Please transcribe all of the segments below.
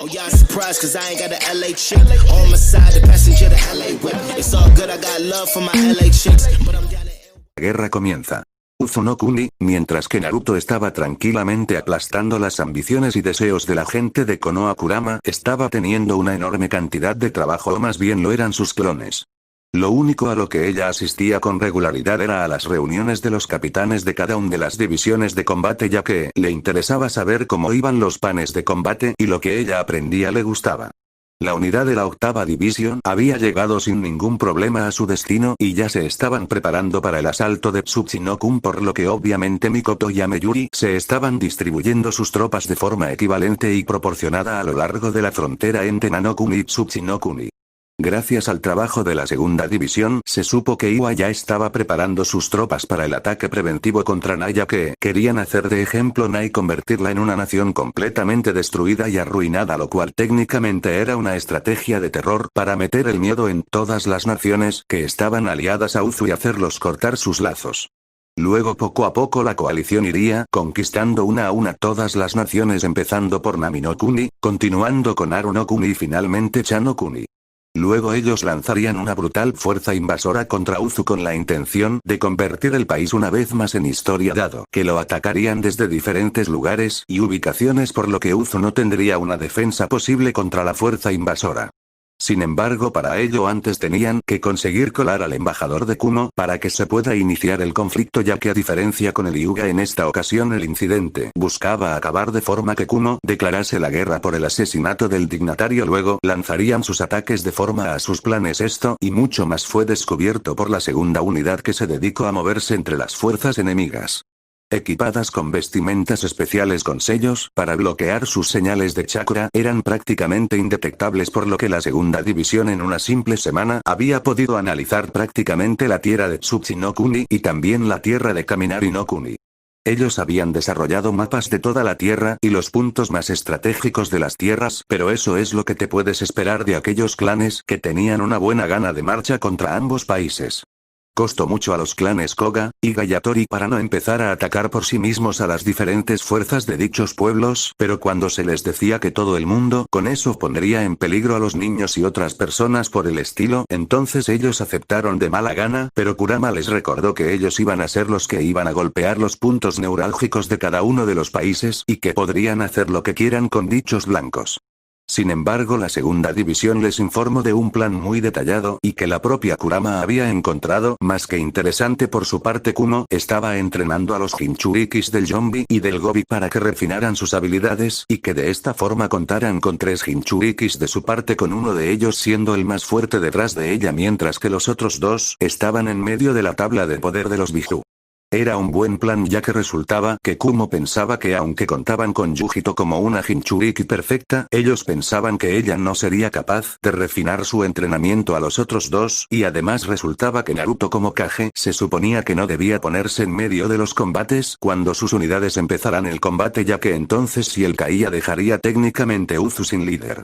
Oh, y'all surprised cause I ain't got a LA chick on my side, the passenger the LA whip. It's all good, I got love for my LA chicks, but I'm down to... La guerra comienza. Uzunokuni, mientras que Naruto estaba tranquilamente aplastando las ambiciones y deseos de la gente de Konoha Kurama, estaba teniendo una enorme cantidad de trabajo, o más bien lo eran sus clones. Lo único a lo que ella asistía con regularidad era a las reuniones de los capitanes de cada una de las divisiones de combate, ya que le interesaba saber cómo iban los planes de combate y lo que ella aprendía le gustaba. La unidad de la octava división había llegado sin ningún problema a su destino y ya se estaban preparando para el asalto de Tsuchinokun, por lo que obviamente Mikoto y Ameyuri se estaban distribuyendo sus tropas de forma equivalente y proporcionada a lo largo de la frontera entre Nanokuni y Tsuchinokuni. Gracias al trabajo de la segunda división, se supo que Iwa ya estaba preparando sus tropas para el ataque preventivo contra Naya, que querían hacer de ejemplo Nai y convertirla en una nación completamente destruida y arruinada, lo cual técnicamente era una estrategia de terror para meter el miedo en todas las naciones que estaban aliadas a Uzu y hacerlos cortar sus lazos. Luego poco a poco la coalición iría conquistando una a una todas las naciones, empezando por Nami no Kuni, continuando con Aru no Kuni y finalmente Cha no Kuni. Luego ellos lanzarían una brutal fuerza invasora contra Uzu con la intención de convertir el país una vez más en historia, dado que lo atacarían desde diferentes lugares y ubicaciones, por lo que Uzu no tendría una defensa posible contra la fuerza invasora. Sin embargo, para ello antes tenían que conseguir colar al embajador de Kumo para que se pueda iniciar el conflicto, ya que a diferencia con el Hyuga en esta ocasión el incidente buscaba acabar de forma que Kumo declarase la guerra por el asesinato del dignatario. Luego lanzarían sus ataques de forma a sus planes. Esto y mucho más fue descubierto por la segunda unidad, que se dedicó a moverse entre las fuerzas enemigas. Equipadas con vestimentas especiales con sellos para bloquear sus señales de chakra, eran prácticamente indetectables, por lo que la segunda división en una simple semana había podido analizar prácticamente la tierra de Tsuchinokuni y también la tierra de Kaminari no Kuni. Ellos habían desarrollado mapas de toda la tierra y los puntos más estratégicos de las tierras, pero eso es lo que te puedes esperar de aquellos clanes que tenían una buena gana de marcha contra ambos países. Costó mucho a los clanes Koga y Gayatori para no empezar a atacar por sí mismos a las diferentes fuerzas de dichos pueblos, pero cuando se les decía que todo el mundo con eso pondría en peligro a los niños y otras personas por el estilo, entonces ellos aceptaron de mala gana, pero Kurama les recordó que ellos iban a ser los que iban a golpear los puntos neurálgicos de cada uno de los países y que podrían hacer lo que quieran con dichos blancos. Sin embargo, la segunda división les informó de un plan muy detallado y que la propia Kurama había encontrado más que interesante. Por su parte, Kumo estaba entrenando a los Jinchurikis del Yombi y del Gobi para que refinaran sus habilidades y que de esta forma contaran con 3 Jinchurikis de su parte, con uno de ellos siendo el más fuerte detrás de ella, mientras que los otros 2 estaban en medio de la tabla de poder de los Biju. Era un buen plan, ya que resultaba que Kumo pensaba que aunque contaban con Yujito como una Jinchuriki perfecta, ellos pensaban que ella no sería capaz de refinar su entrenamiento a los otros 2, y además resultaba que Naruto como Kage se suponía que no debía ponerse en medio de los combates cuando sus unidades empezaran el combate, ya que entonces si él caía dejaría técnicamente Uzu sin líder.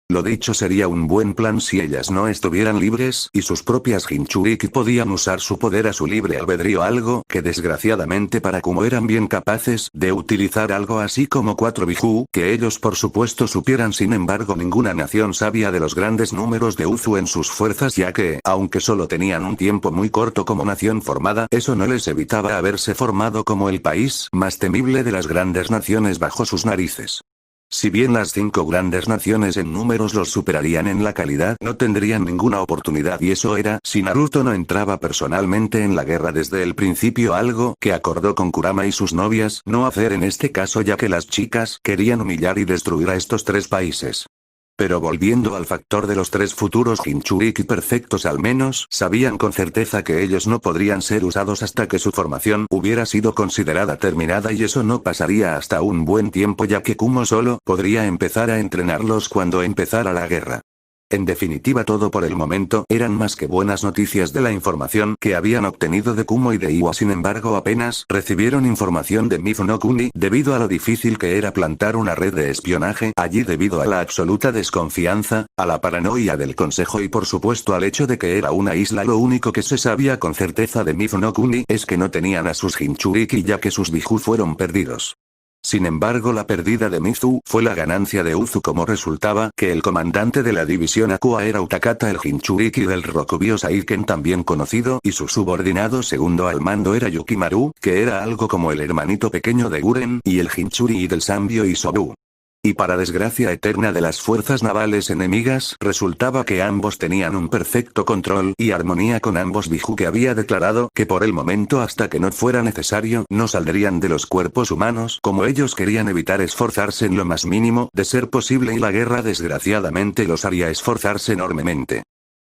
Lo dicho sería un buen plan si ellas no estuvieran libres y sus propias Jinchuriki podían usar su poder a su libre albedrío, algo que desgraciadamente para Kumo eran bien capaces de utilizar algo así como 4 Biju, que ellos por supuesto supieran. Sin embargo, ninguna nación sabía de los grandes números de Uzu en sus fuerzas, ya que, aunque solo tenían un tiempo muy corto como nación formada, eso no les evitaba haberse formado como el país más temible de las grandes naciones bajo sus narices. Si bien las 5 grandes naciones en números los superarían en la calidad, no tendrían ninguna oportunidad, y eso era si Naruto no entraba personalmente en la guerra desde el principio, algo que acordó con Kurama y sus novias no hacer en este caso, ya que las chicas querían humillar y destruir a estos 3 países. Pero volviendo al factor de los 3 futuros Jinchuriki perfectos, al menos sabían con certeza que ellos no podrían ser usados hasta que su formación hubiera sido considerada terminada, y eso no pasaría hasta un buen tiempo, ya que Kumo solo podría empezar a entrenarlos cuando empezara la guerra. En definitiva, todo por el momento eran más que buenas noticias de la información que habían obtenido de Kumo y de Iwa. Sin embargo, apenas recibieron información de Mizuno Kuni debido a lo difícil que era plantar una red de espionaje allí, debido a la absoluta desconfianza, a la paranoia del consejo y por supuesto al hecho de que era una isla. Lo único que se sabía con certeza de Mizuno Kuni es que no tenían a sus Jinchuriki, ya que sus Biju fueron perdidos. Sin embargo, la pérdida de Mizu fue la ganancia de Uzu, como resultaba que el comandante de la división Aqua era Utakata, el Jinchuriki del Rokubyo Saiken también conocido, y su subordinado segundo al mando era Yukimaru, que era algo como el hermanito pequeño de Guren, y el Jinchuri del Sanbyo Isobu. Y para desgracia eterna de las fuerzas navales enemigas, resultaba que ambos tenían un perfecto control y armonía con ambos Biju, que había declarado que por el momento, hasta que no fuera necesario, no saldrían de los cuerpos humanos, como ellos querían evitar esforzarse en lo más mínimo de ser posible, y la guerra desgraciadamente los haría esforzarse enormemente.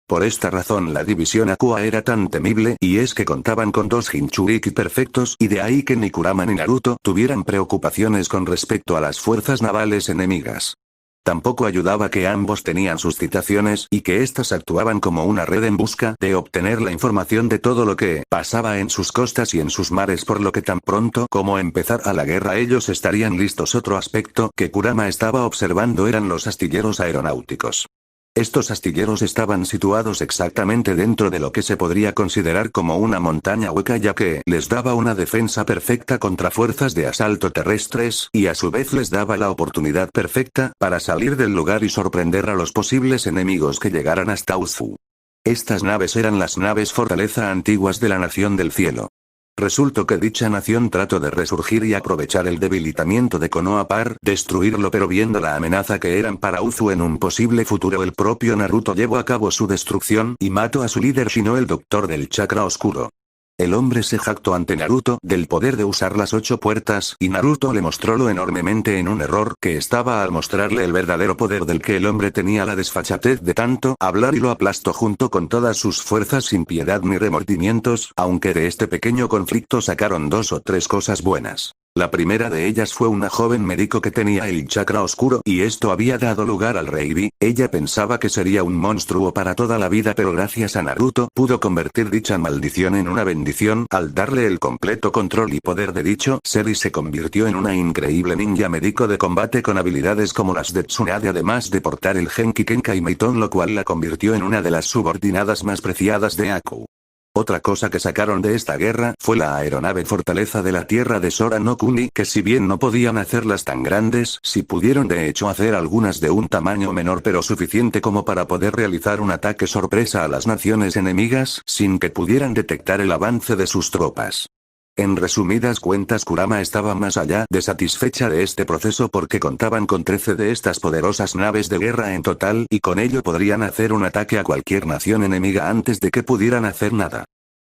Por esta razón la división Aqua era tan temible, y es que contaban con dos Jinchuriki perfectos, y de ahí que ni Kurama ni Naruto tuvieran preocupaciones con respecto a las fuerzas navales enemigas. Tampoco ayudaba que ambos tenían sus citaciones, y que éstas actuaban como una red en busca de obtener la información de todo lo que pasaba en sus costas y en sus mares, por lo que tan pronto como empezara la guerra ellos estarían listos. Otro aspecto que Kurama estaba observando eran los astilleros aeronáuticos. Estos astilleros estaban situados exactamente dentro de lo que se podría considerar como una montaña hueca, ya que les daba una defensa perfecta contra fuerzas de asalto terrestres, y a su vez les daba la oportunidad perfecta para salir del lugar y sorprender a los posibles enemigos que llegaran hasta Uzu. Estas naves eran las naves fortaleza antiguas de la Nación del Cielo. Resultó que dicha nación trató de resurgir y aprovechar el debilitamiento de Konoha para destruirlo, pero viendo la amenaza que eran para Uzu en un posible futuro, el propio Naruto llevó a cabo su destrucción y mató a su líder Shino, el doctor del chakra oscuro. El hombre se jactó ante Naruto del poder de usar las 8 puertas, y Naruto le mostró lo enormemente en un error que estaba al mostrarle el verdadero poder del que el hombre tenía la desfachatez de tanto hablar, y lo aplastó junto con todas sus fuerzas sin piedad ni remordimientos, aunque de este pequeño conflicto sacaron 2 o 3 cosas buenas. La primera de ellas fue una joven médico que tenía el chakra oscuro, y esto había dado lugar al rey Bi. Ella pensaba que sería un monstruo para toda la vida, pero gracias a Naruto pudo convertir dicha maldición en una bendición al darle el completo control y poder de dicho ser, y se convirtió en una increíble ninja médico de combate con habilidades como las de Tsunade, además de portar el Genki Kenkai Meiton, lo cual la convirtió en una de las subordinadas más preciadas de Aku. Otra cosa que sacaron de esta guerra fue la aeronave fortaleza de la tierra de Sora no Kuni, que si bien no podían hacerlas tan grandes, sí pudieron de hecho hacer algunas de un tamaño menor, pero suficiente como para poder realizar un ataque sorpresa a las naciones enemigas, sin que pudieran detectar el avance de sus tropas. En resumidas cuentas, Kurama estaba más allá de satisfecha de este proceso, porque contaban con 13 de estas poderosas naves de guerra en total, y con ello podrían hacer un ataque a cualquier nación enemiga antes de que pudieran hacer nada.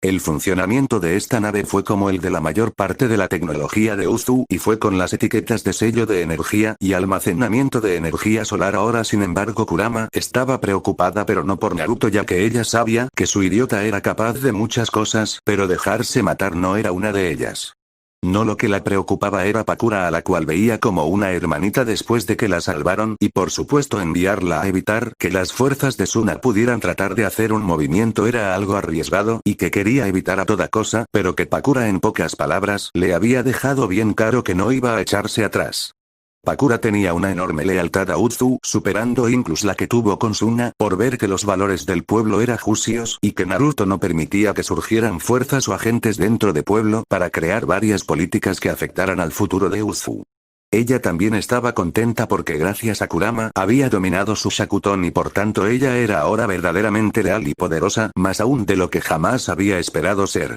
El funcionamiento de esta nave fue como el de la mayor parte de la tecnología de Uzu, y fue con las etiquetas de sello de energía y almacenamiento de energía solar. Ahora, sin embargo, Kurama estaba preocupada, pero no por Naruto, ya que ella sabía que su idiota era capaz de muchas cosas, pero dejarse matar no era una de ellas. No, lo que la preocupaba era Pakura, a la cual veía como una hermanita después de que la salvaron, y por supuesto enviarla a evitar que las fuerzas de Suna pudieran tratar de hacer un movimiento era algo arriesgado, y que quería evitar a toda cosa, pero que Pakura, en pocas palabras, le había dejado bien claro que no iba a echarse atrás. Pakura tenía una enorme lealtad a Uzu, superando incluso la que tuvo con Suna, por ver que los valores del pueblo eran justios, y que Naruto no permitía que surgieran fuerzas o agentes dentro de pueblo para crear varias políticas que afectaran al futuro de Uzu. Ella también estaba contenta porque gracias a Kurama había dominado su Shakuton, y por tanto ella era ahora verdaderamente leal y poderosa, más aún de lo que jamás había esperado ser.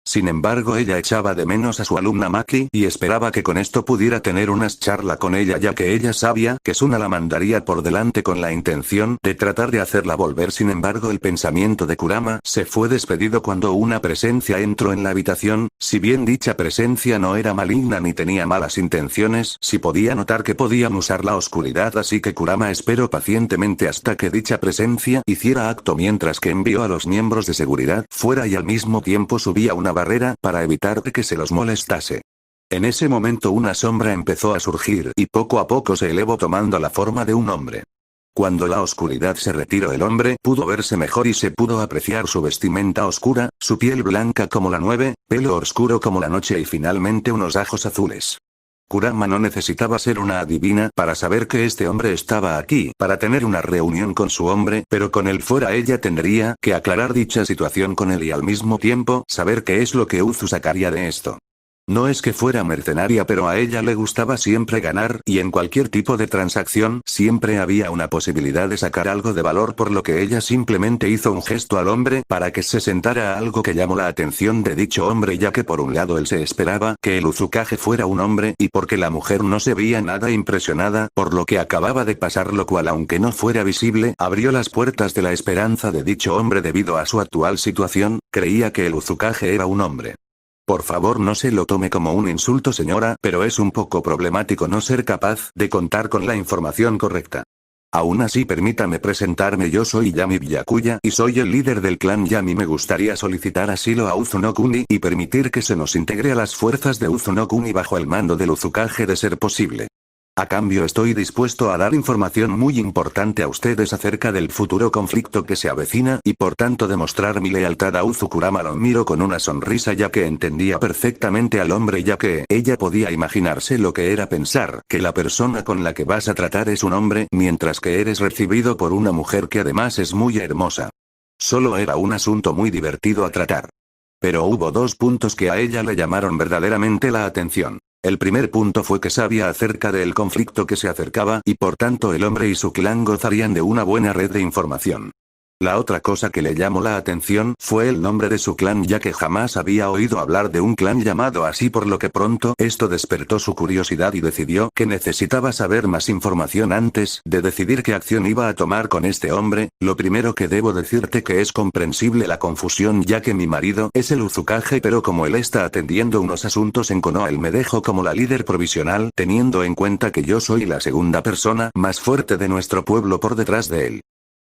Sin embargo, ella echaba de menos a su alumna Maki, y esperaba que con esto pudiera tener una charla con ella, ya que ella sabía que Suna la mandaría por delante con la intención de tratar de hacerla volver. Sin embargo, el pensamiento de Kurama se fue despedido cuando una presencia entró en la habitación. Si bien dicha presencia no era maligna ni tenía malas intenciones, sí podía notar que podían usar la oscuridad, así que Kurama esperó pacientemente hasta que dicha presencia hiciera acto, mientras que envió a los miembros de seguridad fuera y al mismo tiempo subía una barrera para evitar que se los molestase. En ese momento una sombra empezó a surgir, y poco a poco se elevó tomando la forma de un hombre. Cuando la oscuridad se retiró, el hombre pudo verse mejor y se pudo apreciar su vestimenta oscura, su piel blanca como la nieve, pelo oscuro como la noche y finalmente unos ojos azules. Kurama no necesitaba ser una adivina para saber que este hombre estaba aquí para tener una reunión con su hombre, pero con él fuera ella tendría que aclarar dicha situación con él y al mismo tiempo saber qué es lo que Uzu sacaría de esto. No es que fuera mercenaria, pero a ella le gustaba siempre ganar, y en cualquier tipo de transacción siempre había una posibilidad de sacar algo de valor, por lo que ella simplemente hizo un gesto al hombre para que se sentara, algo que llamó la atención de dicho hombre, ya que por un lado él se esperaba que el Uzukage fuera un hombre y porque la mujer no se veía nada impresionada por lo que acababa de pasar, lo cual aunque no fuera visible abrió las puertas de la esperanza de dicho hombre debido a su actual situación, creía que el Uzukage era un hombre. Por favor, no se lo tome como un insulto, señora, pero es un poco problemático no ser capaz de contar con la información correcta. Aún así, permítame presentarme, yo soy Yami Byakuya y soy el líder del clan Yami. Me gustaría solicitar asilo a Uzunokuni y permitir que se nos integre a las fuerzas de Uzunokuni bajo el mando del Uzukage de ser posible. A cambio, estoy dispuesto a dar información muy importante a ustedes acerca del futuro conflicto que se avecina y por tanto demostrar mi lealtad a Uzukurama. Lo miro con una sonrisa, ya que entendía perfectamente al hombre, ya que ella podía imaginarse lo que era pensar que la persona con la que vas a tratar es un hombre, mientras que eres recibido por una mujer que además es muy hermosa. Solo era un asunto muy divertido a tratar. Pero hubo dos puntos que a ella le llamaron verdaderamente la atención. El primer punto fue que sabía acerca del conflicto que se acercaba y por tanto el hombre y su clan gozarían de una buena red de información. La otra cosa que le llamó la atención fue el nombre de su clan, ya que jamás había oído hablar de un clan llamado así, por lo que pronto esto despertó su curiosidad y decidió que necesitaba saber más información antes de decidir qué acción iba a tomar con este hombre. Lo primero que debo decirte que es comprensible la confusión, ya que mi marido es el Uzukage, pero como él está atendiendo unos asuntos en Konoha, él me dejó como la líder provisional, teniendo en cuenta que yo soy la segunda persona más fuerte de nuestro pueblo por detrás de él.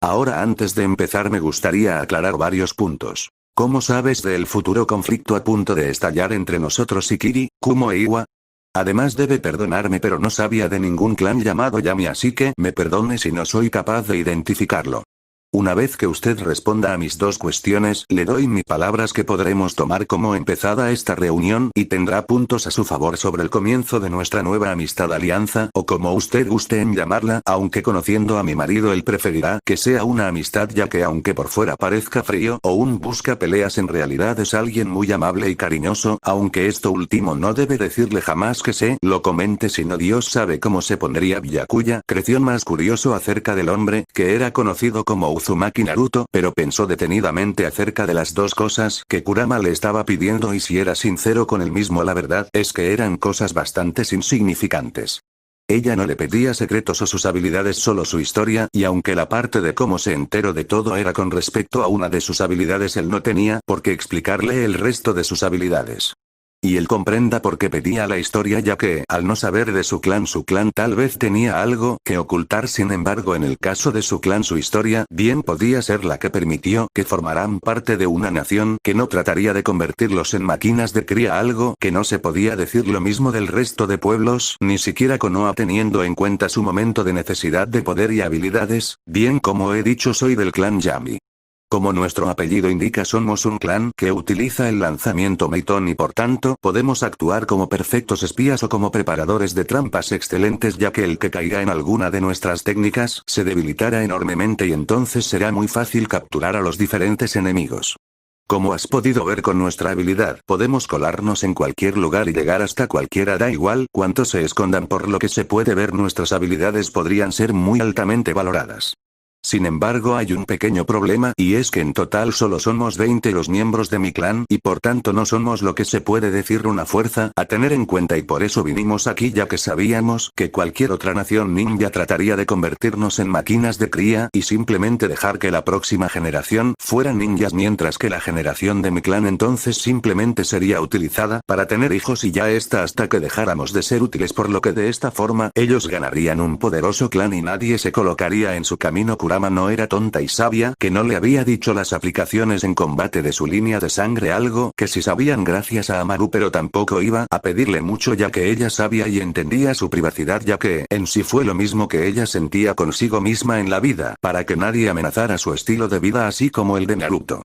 Ahora, antes de empezar, me gustaría aclarar varios puntos. ¿Cómo sabes del futuro conflicto a punto de estallar entre nosotros y Kiri, Kumo e Iwa? Además, debe perdonarme, pero no sabía de ningún clan llamado Yami, así que me perdone si no soy capaz de identificarlo. Una vez que usted responda a mis dos cuestiones, le doy mis palabras que podremos tomar como empezada esta reunión y tendrá puntos a su favor sobre el comienzo de nuestra nueva amistad, alianza, o como usted guste en llamarla, aunque conociendo a mi marido él preferirá que sea una amistad, ya que aunque por fuera parezca frío o un busca peleas, en realidad es alguien muy amable y cariñoso, aunque esto último no debe decirle jamás que se lo comente, sino Dios sabe cómo se pondría. Byakuya creció más curioso acerca del hombre, que era conocido como Uzumaki Naruto, pero pensó detenidamente acerca de las dos cosas que Kurama le estaba pidiendo, y si era sincero con él mismo, la verdad es que eran cosas bastante insignificantes. Ella no le pedía secretos o sus habilidades, solo su historia, y aunque la parte de cómo se enteró de todo era con respecto a una de sus habilidades, él no tenía por qué explicarle el resto de sus habilidades. Y él comprenda por qué pedía la historia, ya que, al no saber de su clan tal vez tenía algo que ocultar. Sin embargo, en el caso de su clan, su historia bien podía ser la que permitió que formaran parte de una nación que no trataría de convertirlos en máquinas de cría, algo que no se podía decir lo mismo del resto de pueblos, ni siquiera Konoha, teniendo en cuenta su momento de necesidad de poder y habilidades. Bien, como he dicho, soy del clan Yami. Como nuestro apellido indica, somos un clan que utiliza el lanzamiento Meiton y por tanto podemos actuar como perfectos espías o como preparadores de trampas excelentes, ya que el que caiga en alguna de nuestras técnicas se debilitará enormemente y entonces será muy fácil capturar a los diferentes enemigos. Como has podido ver con nuestra habilidad, podemos colarnos en cualquier lugar y llegar hasta cualquiera, da igual cuánto se escondan, por lo que se puede ver nuestras habilidades podrían ser muy altamente valoradas. Sin embargo, hay un pequeño problema, y es que en total solo somos 20 los miembros de mi clan, y por tanto no somos lo que se puede decir una fuerza a tener en cuenta, y por eso vinimos aquí, ya que sabíamos que cualquier otra nación ninja trataría de convertirnos en máquinas de cría y simplemente dejar que la próxima generación fueran ninjas, mientras que la generación de mi clan entonces simplemente sería utilizada para tener hijos y ya está, hasta que dejáramos de ser útiles, por lo que de esta forma ellos ganarían un poderoso clan y nadie se colocaría en su camino. Kurama no era tonta y sabia que no le había dicho las aplicaciones en combate de su línea de sangre, algo que sí sabían gracias a Amaru, pero tampoco iba a pedirle mucho, ya que ella sabía y entendía su privacidad, ya que en sí fue lo mismo que ella sentía consigo misma en la vida, para que nadie amenazara su estilo de vida así como el de Naruto.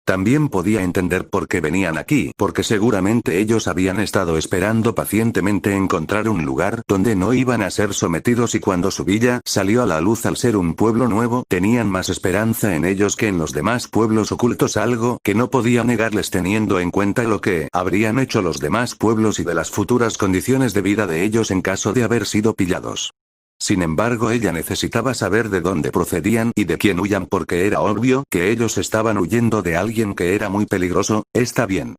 También podía entender por qué venían aquí, porque seguramente ellos habían estado esperando pacientemente encontrar un lugar donde no iban a ser sometidos, y cuando su villa salió a la luz al ser un pueblo nuevo, tenían más esperanza en ellos que en los demás pueblos ocultos, algo que no podía negarles teniendo en cuenta lo que habrían hecho los demás pueblos y de las futuras condiciones de vida de ellos en caso de haber sido pillados. Sin embargo, ella necesitaba saber de dónde procedían y de quién huían, porque era obvio que ellos estaban huyendo de alguien que era muy peligroso. Está bien.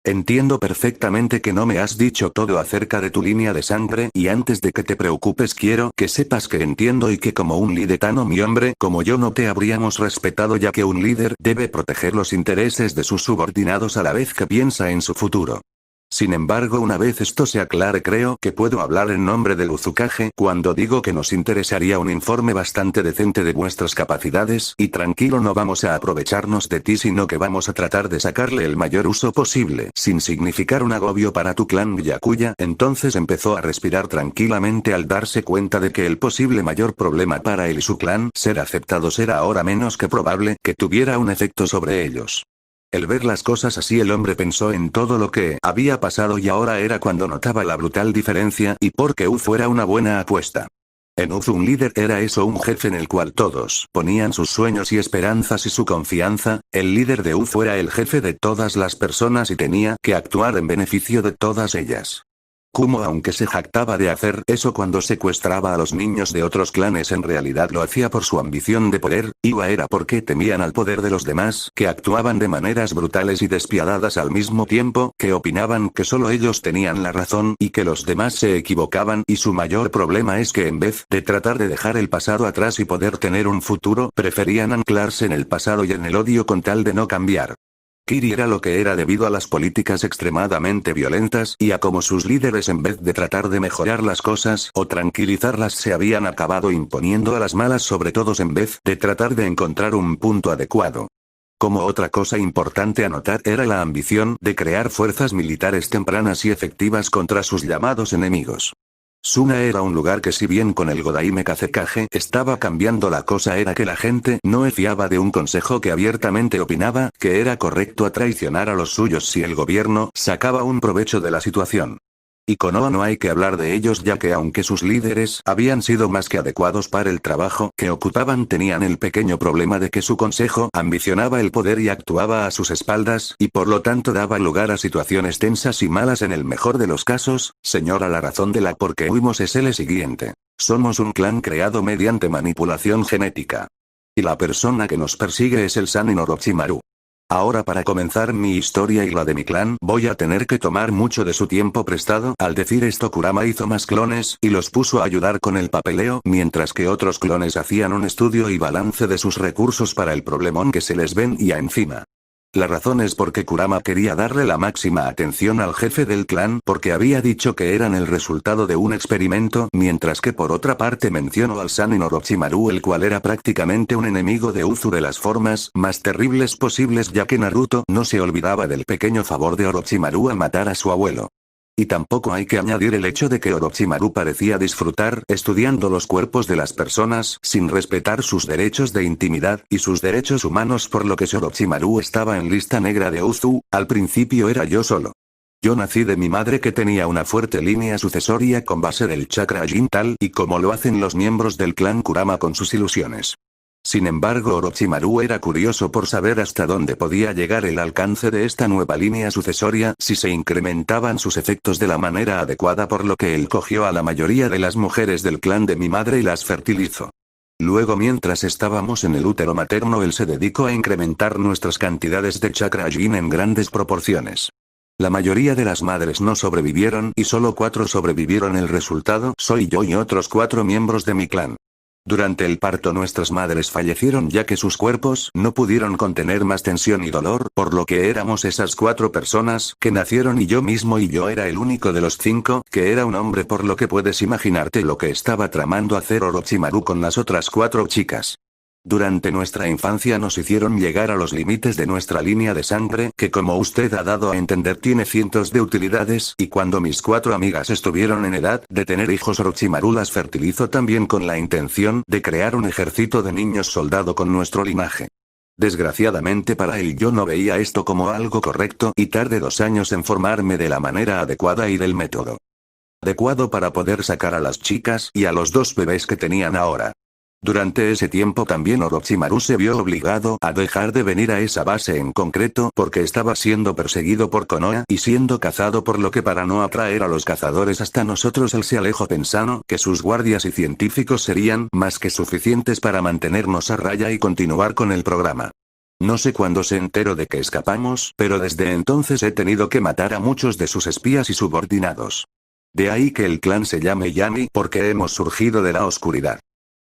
Entiendo perfectamente que no me has dicho todo acerca de tu línea de sangre, y antes de que te preocupes quiero que sepas que entiendo y que como un lidetano, mi hombre, como yo, no te habríamos respetado, ya que un líder debe proteger los intereses de sus subordinados a la vez que piensa en su futuro. Sin embargo, una vez esto se aclare, creo que puedo hablar en nombre del Uzucage cuando digo que nos interesaría un informe bastante decente de vuestras capacidades, y tranquilo, no vamos a aprovecharnos de ti, sino que vamos a tratar de sacarle el mayor uso posible, sin significar un agobio para tu clan Byakuya. Entonces empezó a respirar tranquilamente al darse cuenta de que el posible mayor problema para él y su clan, ser aceptados, era ahora menos que probable que tuviera un efecto sobre ellos. El ver las cosas así, el hombre pensó en todo lo que había pasado, y ahora era cuando notaba la brutal diferencia, y porque Uzu era una buena apuesta. En Uzu un líder era eso, un jefe en el cual todos ponían sus sueños y esperanzas y su confianza. El líder de Uzu era el jefe de todas las personas y tenía que actuar en beneficio de todas ellas. Kumo, aunque se jactaba de hacer eso cuando secuestraba a los niños de otros clanes, en realidad lo hacía por su ambición de poder. Iwa era porque temían al poder de los demás, que actuaban de maneras brutales y despiadadas al mismo tiempo, que opinaban que solo ellos tenían la razón y que los demás se equivocaban, y su mayor problema es que en vez de tratar de dejar el pasado atrás y poder tener un futuro, preferían anclarse en el pasado y en el odio con tal de no cambiar. Kiri era lo que era debido a las políticas extremadamente violentas y a cómo sus líderes, en vez de tratar de mejorar las cosas o tranquilizarlas, se habían acabado imponiendo a las malas sobre todos en vez de tratar de encontrar un punto adecuado. Como otra cosa importante a notar era la ambición de crear fuerzas militares tempranas y efectivas contra sus llamados enemigos. Suna era un lugar que, si bien con el Godaime Kazekage estaba cambiando la cosa, era que la gente no fiaba de un consejo que abiertamente opinaba que era correcto a traicionar a los suyos si el gobierno sacaba un provecho de la situación. Y Konoha no hay que hablar de ellos, ya que aunque sus líderes habían sido más que adecuados para el trabajo que ocupaban, tenían el pequeño problema de que su consejo ambicionaba el poder y actuaba a sus espaldas, y por lo tanto daba lugar a situaciones tensas y malas. En el mejor de los casos, señora, la razón de la por qué huimos es el siguiente. Somos un clan creado mediante manipulación genética. Y la persona que nos persigue es el Sanin Orochimaru. Ahora, para comenzar mi historia y la de mi clan, voy a tener que tomar mucho de su tiempo prestado. Al decir esto, Kurama hizo más clones y los puso a ayudar con el papeleo, mientras que otros clones hacían un estudio y balance de sus recursos para el problemón que se les venía encima. La razón es porque Kurama quería darle la máxima atención al jefe del clan, porque había dicho que eran el resultado de un experimento, mientras que por otra parte mencionó al Sanin Orochimaru, el cual era prácticamente un enemigo de Uzu de las formas más terribles posibles, ya que Naruto no se olvidaba del pequeño favor de Orochimaru al matar a su abuelo. Y tampoco hay que añadir el hecho de que Orochimaru parecía disfrutar estudiando los cuerpos de las personas, sin respetar sus derechos de intimidad y sus derechos humanos, por lo que si Orochimaru estaba en lista negra de Uzu, al principio era yo solo. Yo nací de mi madre, que tenía una fuerte línea sucesoria con base del chakra Jin, tal y como lo hacen los miembros del clan Kurama con sus ilusiones. Sin embargo, Orochimaru era curioso por saber hasta dónde podía llegar el alcance de esta nueva línea sucesoria si se incrementaban sus efectos de la manera adecuada, por lo que él cogió a la mayoría de las mujeres del clan de mi madre y las fertilizó. Luego, mientras estábamos en el útero materno, él se dedicó a incrementar nuestras cantidades de chakra Jin en grandes proporciones. La mayoría de las madres no sobrevivieron y solo 4 sobrevivieron. El resultado soy yo y otros 4 miembros de mi clan. Durante el parto nuestras madres fallecieron, ya que sus cuerpos no pudieron contener más tensión y dolor, por lo que éramos esas 4 personas que nacieron y yo mismo, y yo era el único de los 5 que era un hombre, por lo que puedes imaginarte lo que estaba tramando hacer Orochimaru con las otras 4 chicas. Durante nuestra infancia nos hicieron llegar a los límites de nuestra línea de sangre, que como usted ha dado a entender tiene cientos de utilidades, y cuando mis 4 amigas estuvieron en edad de tener hijos, Orochimaru las fertilizó también con la intención de crear un ejército de niños soldado con nuestro linaje. Desgraciadamente para él yo no veía esto como algo correcto y tardé 2 años en formarme de la manera adecuada y del método adecuado para poder sacar a las chicas y a los 2 bebés que tenían ahora. Durante ese tiempo también Orochimaru se vio obligado a dejar de venir a esa base en concreto porque estaba siendo perseguido por Konoha y siendo cazado, por lo que para no atraer a los cazadores hasta nosotros él se alejó pensando que sus guardias y científicos serían más que suficientes para mantenernos a raya y continuar con el programa. No sé cuándo se enteró de que escapamos, pero desde entonces he tenido que matar a muchos de sus espías y subordinados. De ahí que el clan se llame Yami porque hemos surgido de la oscuridad.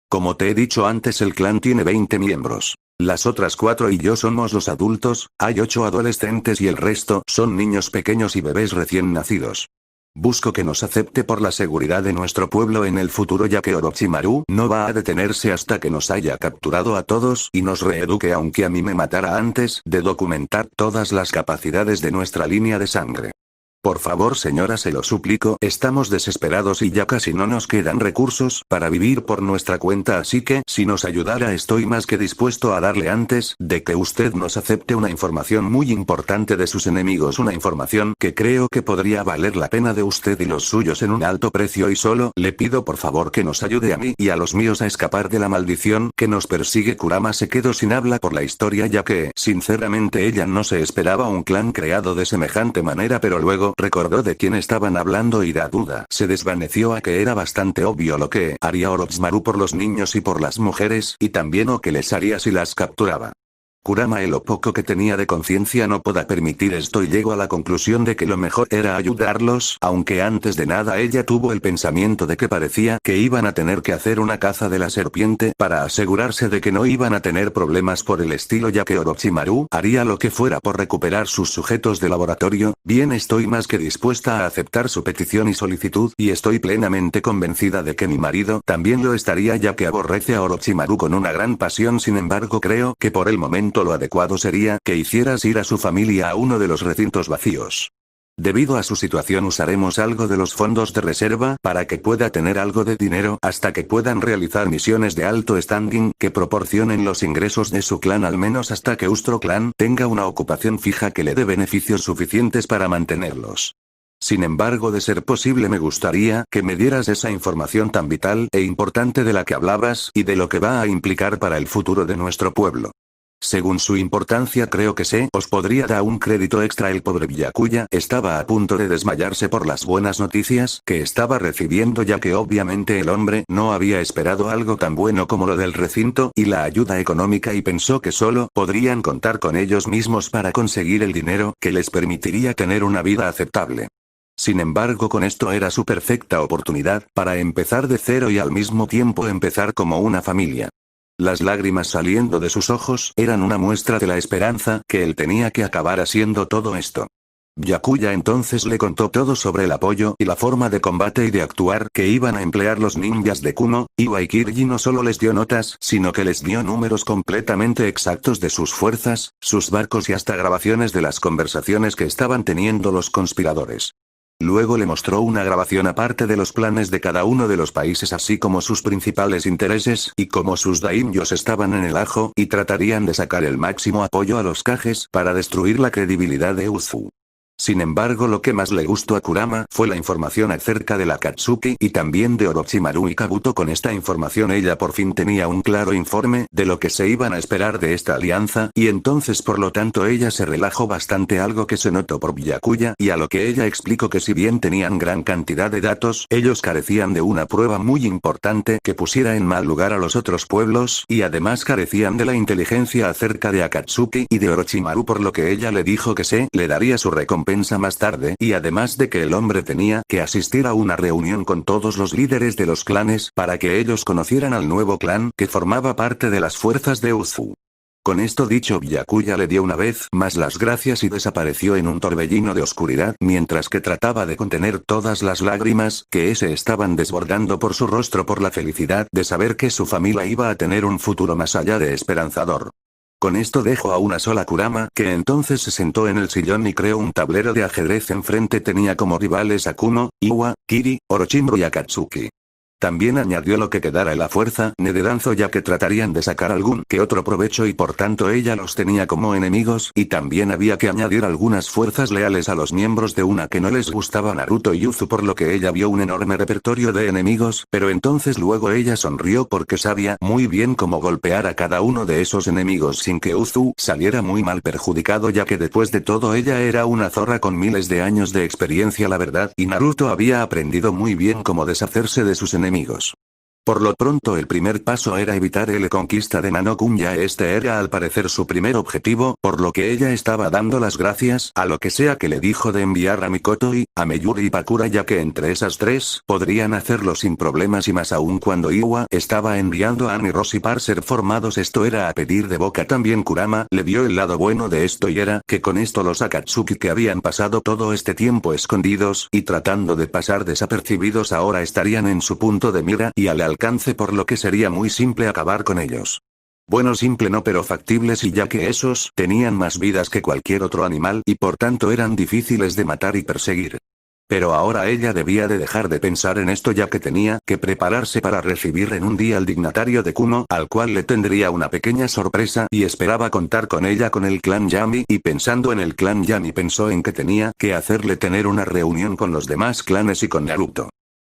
Como te he dicho antes, el clan tiene 20 miembros. Las otras 4 y yo somos los adultos, hay 8 adolescentes y el resto son niños pequeños y bebés recién nacidos. Busco que nos acepte por la seguridad de nuestro pueblo en el futuro, ya que Orochimaru no va a detenerse hasta que nos haya capturado a todos y nos reeduque, aunque a mí me matara antes de documentar todas las capacidades de nuestra línea de sangre. Por favor, señora, se lo suplico, estamos desesperados y ya casi no nos quedan recursos para vivir por nuestra cuenta, así que, si nos ayudara estoy más que dispuesto a darle antes de que usted nos acepte una información muy importante de sus enemigos, una información que creo que podría valer la pena de usted y los suyos en un alto precio, y solo le pido por favor que nos ayude a mí y a los míos a escapar de la maldición que nos persigue. Kurama se quedó sin habla por la historia, ya que, sinceramente, ella no se esperaba un clan creado de semejante manera, pero luego recordó de quién estaban hablando y la duda se desvaneció a que era bastante obvio lo que haría Orochimaru por los niños y por las mujeres, y también lo que les haría si las capturaba. Kurama, en lo poco que tenía de conciencia, no podía permitir esto y llegó a la conclusión de que lo mejor era ayudarlos, aunque antes de nada ella tuvo el pensamiento de que parecía que iban a tener que hacer una caza de la serpiente para asegurarse de que no iban a tener problemas por el estilo, ya que Orochimaru haría lo que fuera por recuperar sus sujetos de laboratorio. Bien, estoy más que dispuesta a aceptar su petición y solicitud, y estoy plenamente convencida de que mi marido también lo estaría, ya que aborrece a Orochimaru con una gran pasión. Sin embargo, creo que por el momento lo adecuado sería que hicieras ir a su familia a uno de los recintos vacíos. Debido a su situación usaremos algo de los fondos de reserva para que pueda tener algo de dinero hasta que puedan realizar misiones de alto standing que proporcionen los ingresos de su clan, al menos hasta que Ustro Clan tenga una ocupación fija que le dé beneficios suficientes para mantenerlos. Sin embargo, de ser posible, me gustaría que me dieras esa información tan vital e importante de la que hablabas y de lo que va a implicar para el futuro de nuestro pueblo. Según su importancia, creo que os podría dar un crédito extra. El pobre Byakuya estaba a punto de desmayarse por las buenas noticias que estaba recibiendo, ya que obviamente el hombre no había esperado algo tan bueno como lo del recinto y la ayuda económica, y pensó que solo podrían contar con ellos mismos para conseguir el dinero que les permitiría tener una vida aceptable. Sin embargo, con esto era su perfecta oportunidad para empezar de cero y al mismo tiempo empezar como una familia. Las lágrimas saliendo de sus ojos eran una muestra de la esperanza que él tenía que acabar haciendo todo esto. Byakuya entonces le contó todo sobre el apoyo y la forma de combate y de actuar que iban a emplear los ninjas de Kumo. Iwa y Kiryu no solo les dio notas, sino que les dio números completamente exactos de sus fuerzas, sus barcos y hasta grabaciones de las conversaciones que estaban teniendo los conspiradores. Luego le mostró una grabación aparte de los planes de cada uno de los países, así como sus principales intereses y cómo sus daimyos estaban en el ajo y tratarían de sacar el máximo apoyo a los Kages para destruir la credibilidad de Uzu. Sin embargo, lo que más le gustó a Kurama fue la información acerca de la Akatsuki y también de Orochimaru y Kabuto. Con esta información ella por fin tenía un claro informe de lo que se iban a esperar de esta alianza, y entonces por lo tanto ella se relajó bastante, algo que se notó por Byakuya, y a lo que ella explicó que si bien tenían gran cantidad de datos, ellos carecían de una prueba muy importante que pusiera en mal lugar a los otros pueblos, y además carecían de la inteligencia acerca de Akatsuki y de Orochimaru, por lo que ella le dijo que se le daría su recompensa más tarde, y además de que el hombre tenía que asistir a una reunión con todos los líderes de los clanes para que ellos conocieran al nuevo clan que formaba parte de las fuerzas de Uzu. Con esto dicho, Byakuya le dio una vez más las gracias y desapareció en un torbellino de oscuridad, mientras que trataba de contener todas las lágrimas que se estaban desbordando por su rostro por la felicidad de saber que su familia iba a tener un futuro más allá de esperanzador. Con esto dejó a una sola Kurama, que entonces se sentó en el sillón y creó un tablero de ajedrez enfrente. Tenía como rivales a Kumo, Iwa, Kiri, Orochimaru y Akatsuki. También añadió lo que quedara en la fuerza de Danzo, ya que tratarían de sacar algún que otro provecho y por tanto ella los tenía como enemigos, y también había que añadir algunas fuerzas leales a los miembros de una que no les gustaba Naruto y Uzu, por lo que ella vio un enorme repertorio de enemigos, pero entonces luego ella sonrió porque sabía muy bien cómo golpear a cada uno de esos enemigos sin que Uzu saliera muy mal perjudicado, ya que después de todo ella era una zorra con miles de años de experiencia la verdad, y Naruto había aprendido muy bien cómo deshacerse de sus enemigos. Por lo pronto el primer paso era evitar la conquista de Nano-kun, ya este era al parecer su primer objetivo, por lo que ella estaba dando las gracias a lo que sea que le dijo de enviar a Mikoto y a Meyuri y Bakura, ya que entre esas tres podrían hacerlo sin problemas, y más aún cuando Iwa estaba enviando a Ani-Roshi para ser formados. Esto era a pedir de boca. También Kurama le vio el lado bueno de esto, y era que con esto los Akatsuki que habían pasado todo este tiempo escondidos y tratando de pasar desapercibidos ahora estarían en su punto de mira y al alcance, por lo que sería muy simple acabar con ellos. Bueno, simple no, pero factibles, y ya que esos tenían más vidas que cualquier otro animal y por tanto eran difíciles de matar y perseguir. Pero ahora ella debía de dejar de pensar en esto, ya que tenía que prepararse para recibir en un día al dignatario de Kumo, al cual le tendría una pequeña sorpresa, y esperaba contar con ella con el clan Yami, y pensando en el clan Yami pensó en que tenía que hacerle tener una reunión con los demás clanes y con Naruto.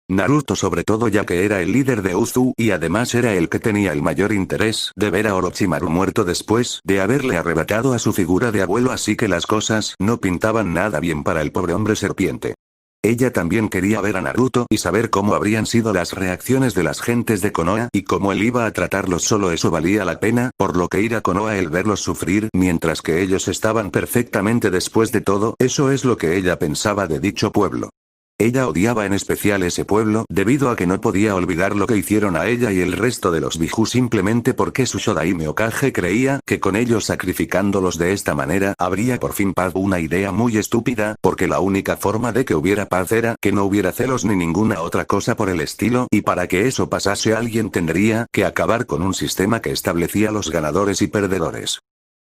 Naruto sobre todo, ya que era el líder de Uzu y además era el que tenía el mayor interés de ver a Orochimaru muerto después de haberle arrebatado a su figura de abuelo, así que las cosas no pintaban nada bien para el pobre hombre serpiente. Ella también quería ver a Naruto y saber cómo habrían sido las reacciones de las gentes de Konoha y cómo él iba a tratarlos. Solo eso valía la pena, por lo que ir a Konoha el verlos sufrir mientras que ellos estaban perfectamente. Después de todo, eso es lo que ella pensaba de dicho pueblo. Ella odiaba en especial ese pueblo debido a que no podía olvidar lo que hicieron a ella y el resto de los Biju, simplemente porque su Shodaime Hokage creía que con ellos sacrificándolos de esta manera habría por fin paz. Una idea muy estúpida, porque la única forma de que hubiera paz era que no hubiera celos ni ninguna otra cosa por el estilo, y para que eso pasase alguien tendría que acabar con un sistema que establecía los ganadores y perdedores.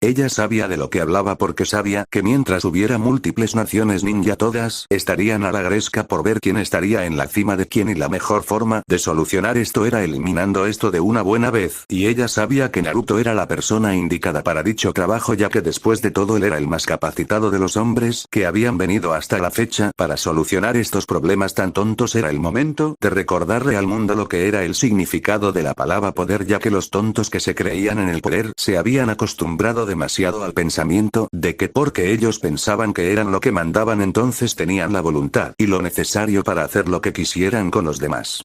Ella sabía de lo que hablaba porque sabía que mientras hubiera múltiples naciones ninja todas estarían a la gresca por ver quién estaría en la cima de quién, y la mejor forma de solucionar esto era eliminando esto de una buena vez, y ella sabía que Naruto era la persona indicada para dicho trabajo, ya que después de todo él era el más capacitado de los hombres que habían venido hasta la fecha para solucionar estos problemas tan tontos. Era el momento de recordarle al mundo lo que era el significado de la palabra poder, ya que los tontos que se creían en el poder se habían acostumbrado demasiado al pensamiento de que porque ellos pensaban que eran lo que mandaban entonces tenían la voluntad y lo necesario para hacer lo que quisieran con los demás.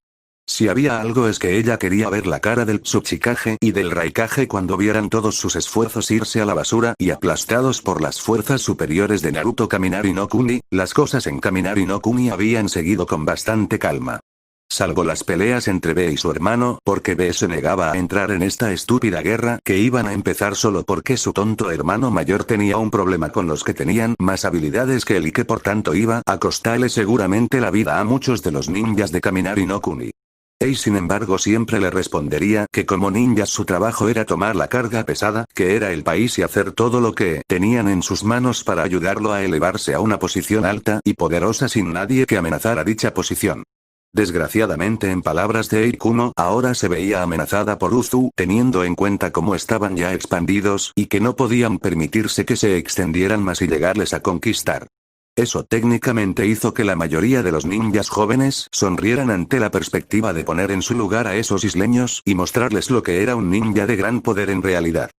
Si había algo es que ella quería ver la cara del Tsuchikage y del Raikage cuando vieran todos sus esfuerzos irse a la basura y aplastados por las fuerzas superiores de Naruto. Kaminari no Kuni, las cosas en Kaminari no Kuni habían seguido con bastante calma. Salvo las peleas entre B y su hermano, porque B se negaba a entrar en esta estúpida guerra que iban a empezar solo porque su tonto hermano mayor tenía un problema con los que tenían más habilidades que él y que por tanto iba a costarle seguramente la vida a muchos de los ninjas de Kaminari no Kuni. Ei sin embargo siempre le respondería que como ninjas su trabajo era tomar la carga pesada que era el país y hacer todo lo que tenían en sus manos para ayudarlo a elevarse a una posición alta y poderosa sin nadie que amenazara dicha posición. Desgraciadamente, en palabras de Eikuno, ahora se veía amenazada por Uzu, teniendo en cuenta cómo estaban ya expandidos y que no podían permitirse que se extendieran más y llegarles a conquistar. Eso técnicamente hizo que la mayoría de los ninjas jóvenes sonrieran ante la perspectiva de poner en su lugar a esos isleños y mostrarles lo que era un ninja de gran poder en realidad.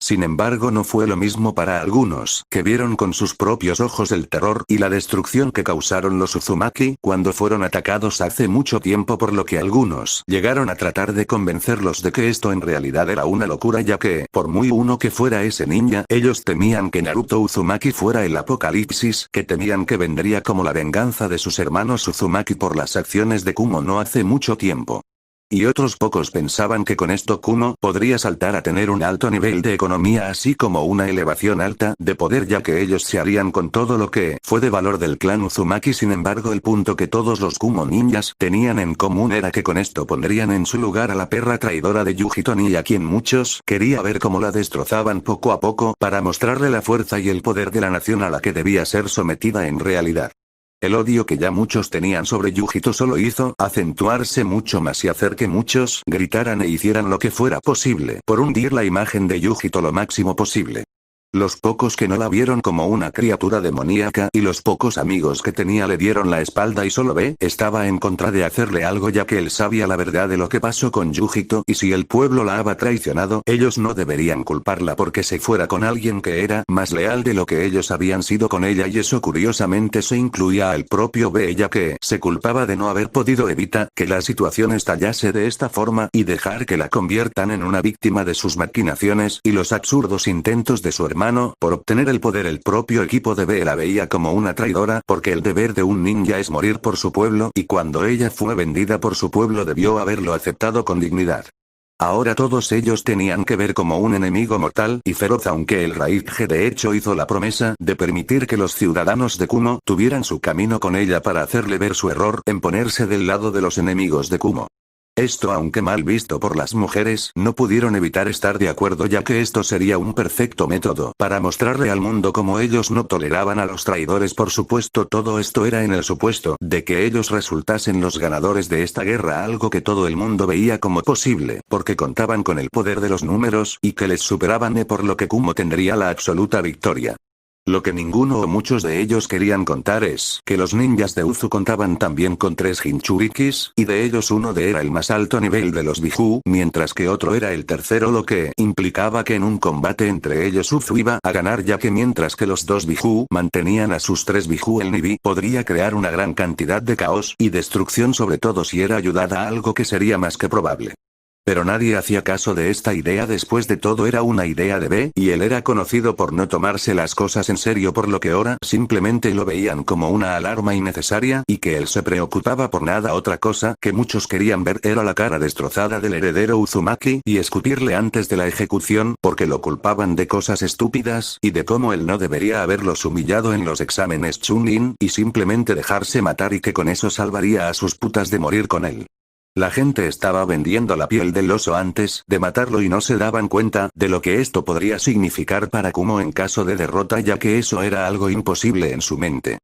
Sin embargo, no fue lo mismo para algunos, que vieron con sus propios ojos el terror y la destrucción que causaron los Uzumaki cuando fueron atacados hace mucho tiempo, por lo que algunos llegaron a tratar de convencerlos de que esto en realidad era una locura, ya que, por muy uno que fuera ese ninja, ellos temían que Naruto Uzumaki fuera el apocalipsis que temían que vendría como la venganza de sus hermanos Uzumaki por las acciones de Kumo no hace mucho tiempo. Y otros pocos pensaban que con esto Kumo podría saltar a tener un alto nivel de economía así como una elevación alta de poder, ya que ellos se harían con todo lo que fue de valor del clan Uzumaki. Sin embargo, el punto que todos los Kumo ninjas tenían en común era que con esto pondrían en su lugar a la perra traidora de Yuji Toni, a quien muchos quería ver cómo la destrozaban poco a poco para mostrarle la fuerza y el poder de la nación a la que debía ser sometida en realidad. El odio que ya muchos tenían sobre Yujito solo hizo acentuarse mucho más y hacer que muchos gritaran e hicieran lo que fuera posible por hundir la imagen de Yujito lo máximo posible. Los pocos que no la vieron como una criatura demoníaca y los pocos amigos que tenía le dieron la espalda y solo estaba en contra de hacerle algo ya que él sabía la verdad de lo que pasó con Yujito y si el pueblo la había traicionado ellos no deberían culparla porque se fuera con alguien que era más leal de lo que ellos habían sido con ella y eso curiosamente se incluía al propio B ya que se culpaba de no haber podido evitar que la situación estallase de esta forma y dejar que la conviertan en una víctima de sus maquinaciones y los absurdos intentos de su hermano por obtener el poder. El propio equipo de B la veía como una traidora porque el deber de un ninja es morir por su pueblo y cuando ella fue vendida por su pueblo debió haberlo aceptado con dignidad. Ahora todos ellos tenían que ver como un enemigo mortal y feroz aunque el Raige de hecho hizo la promesa de permitir que los ciudadanos de Kumo tuvieran su camino con ella para hacerle ver su error en ponerse del lado de los enemigos de Kumo. Esto aunque mal visto por las mujeres, no pudieron evitar estar de acuerdo ya que esto sería un perfecto método para mostrarle al mundo cómo ellos no toleraban a los traidores. Por supuesto todo esto era en el supuesto de que ellos resultasen los ganadores de esta guerra, algo que todo el mundo veía como posible, porque contaban con el poder de los números y que les superaban por lo que Kumo tendría la absoluta victoria. Lo que ninguno o muchos de ellos querían contar es que los ninjas de Uzu contaban también con 3 Jinchurikis, y de ellos uno era el más alto nivel de los Biju, mientras que otro era el tercero, lo que implicaba que en un combate entre ellos Uzu iba a ganar ya que mientras que los 2 Biju mantenían a sus 3 Biju el Nibi podría crear una gran cantidad de caos y destrucción sobre todo si era ayudada, algo que sería más que probable. Pero nadie hacía caso de esta idea, después de todo era una idea de B, y él era conocido por no tomarse las cosas en serio por lo que ahora simplemente lo veían como una alarma innecesaria y que él se preocupaba por nada. Otra cosa que muchos querían ver era la cara destrozada del heredero Uzumaki y escupirle antes de la ejecución porque lo culpaban de cosas estúpidas y de cómo él no debería haberlos humillado en los exámenes Chunin y simplemente dejarse matar y que con eso salvaría a sus putas de morir con él. La gente estaba vendiendo la piel del oso antes de matarlo y no se daban cuenta de lo que esto podría significar para Kumo en caso de derrota ya que eso era algo imposible en su mente.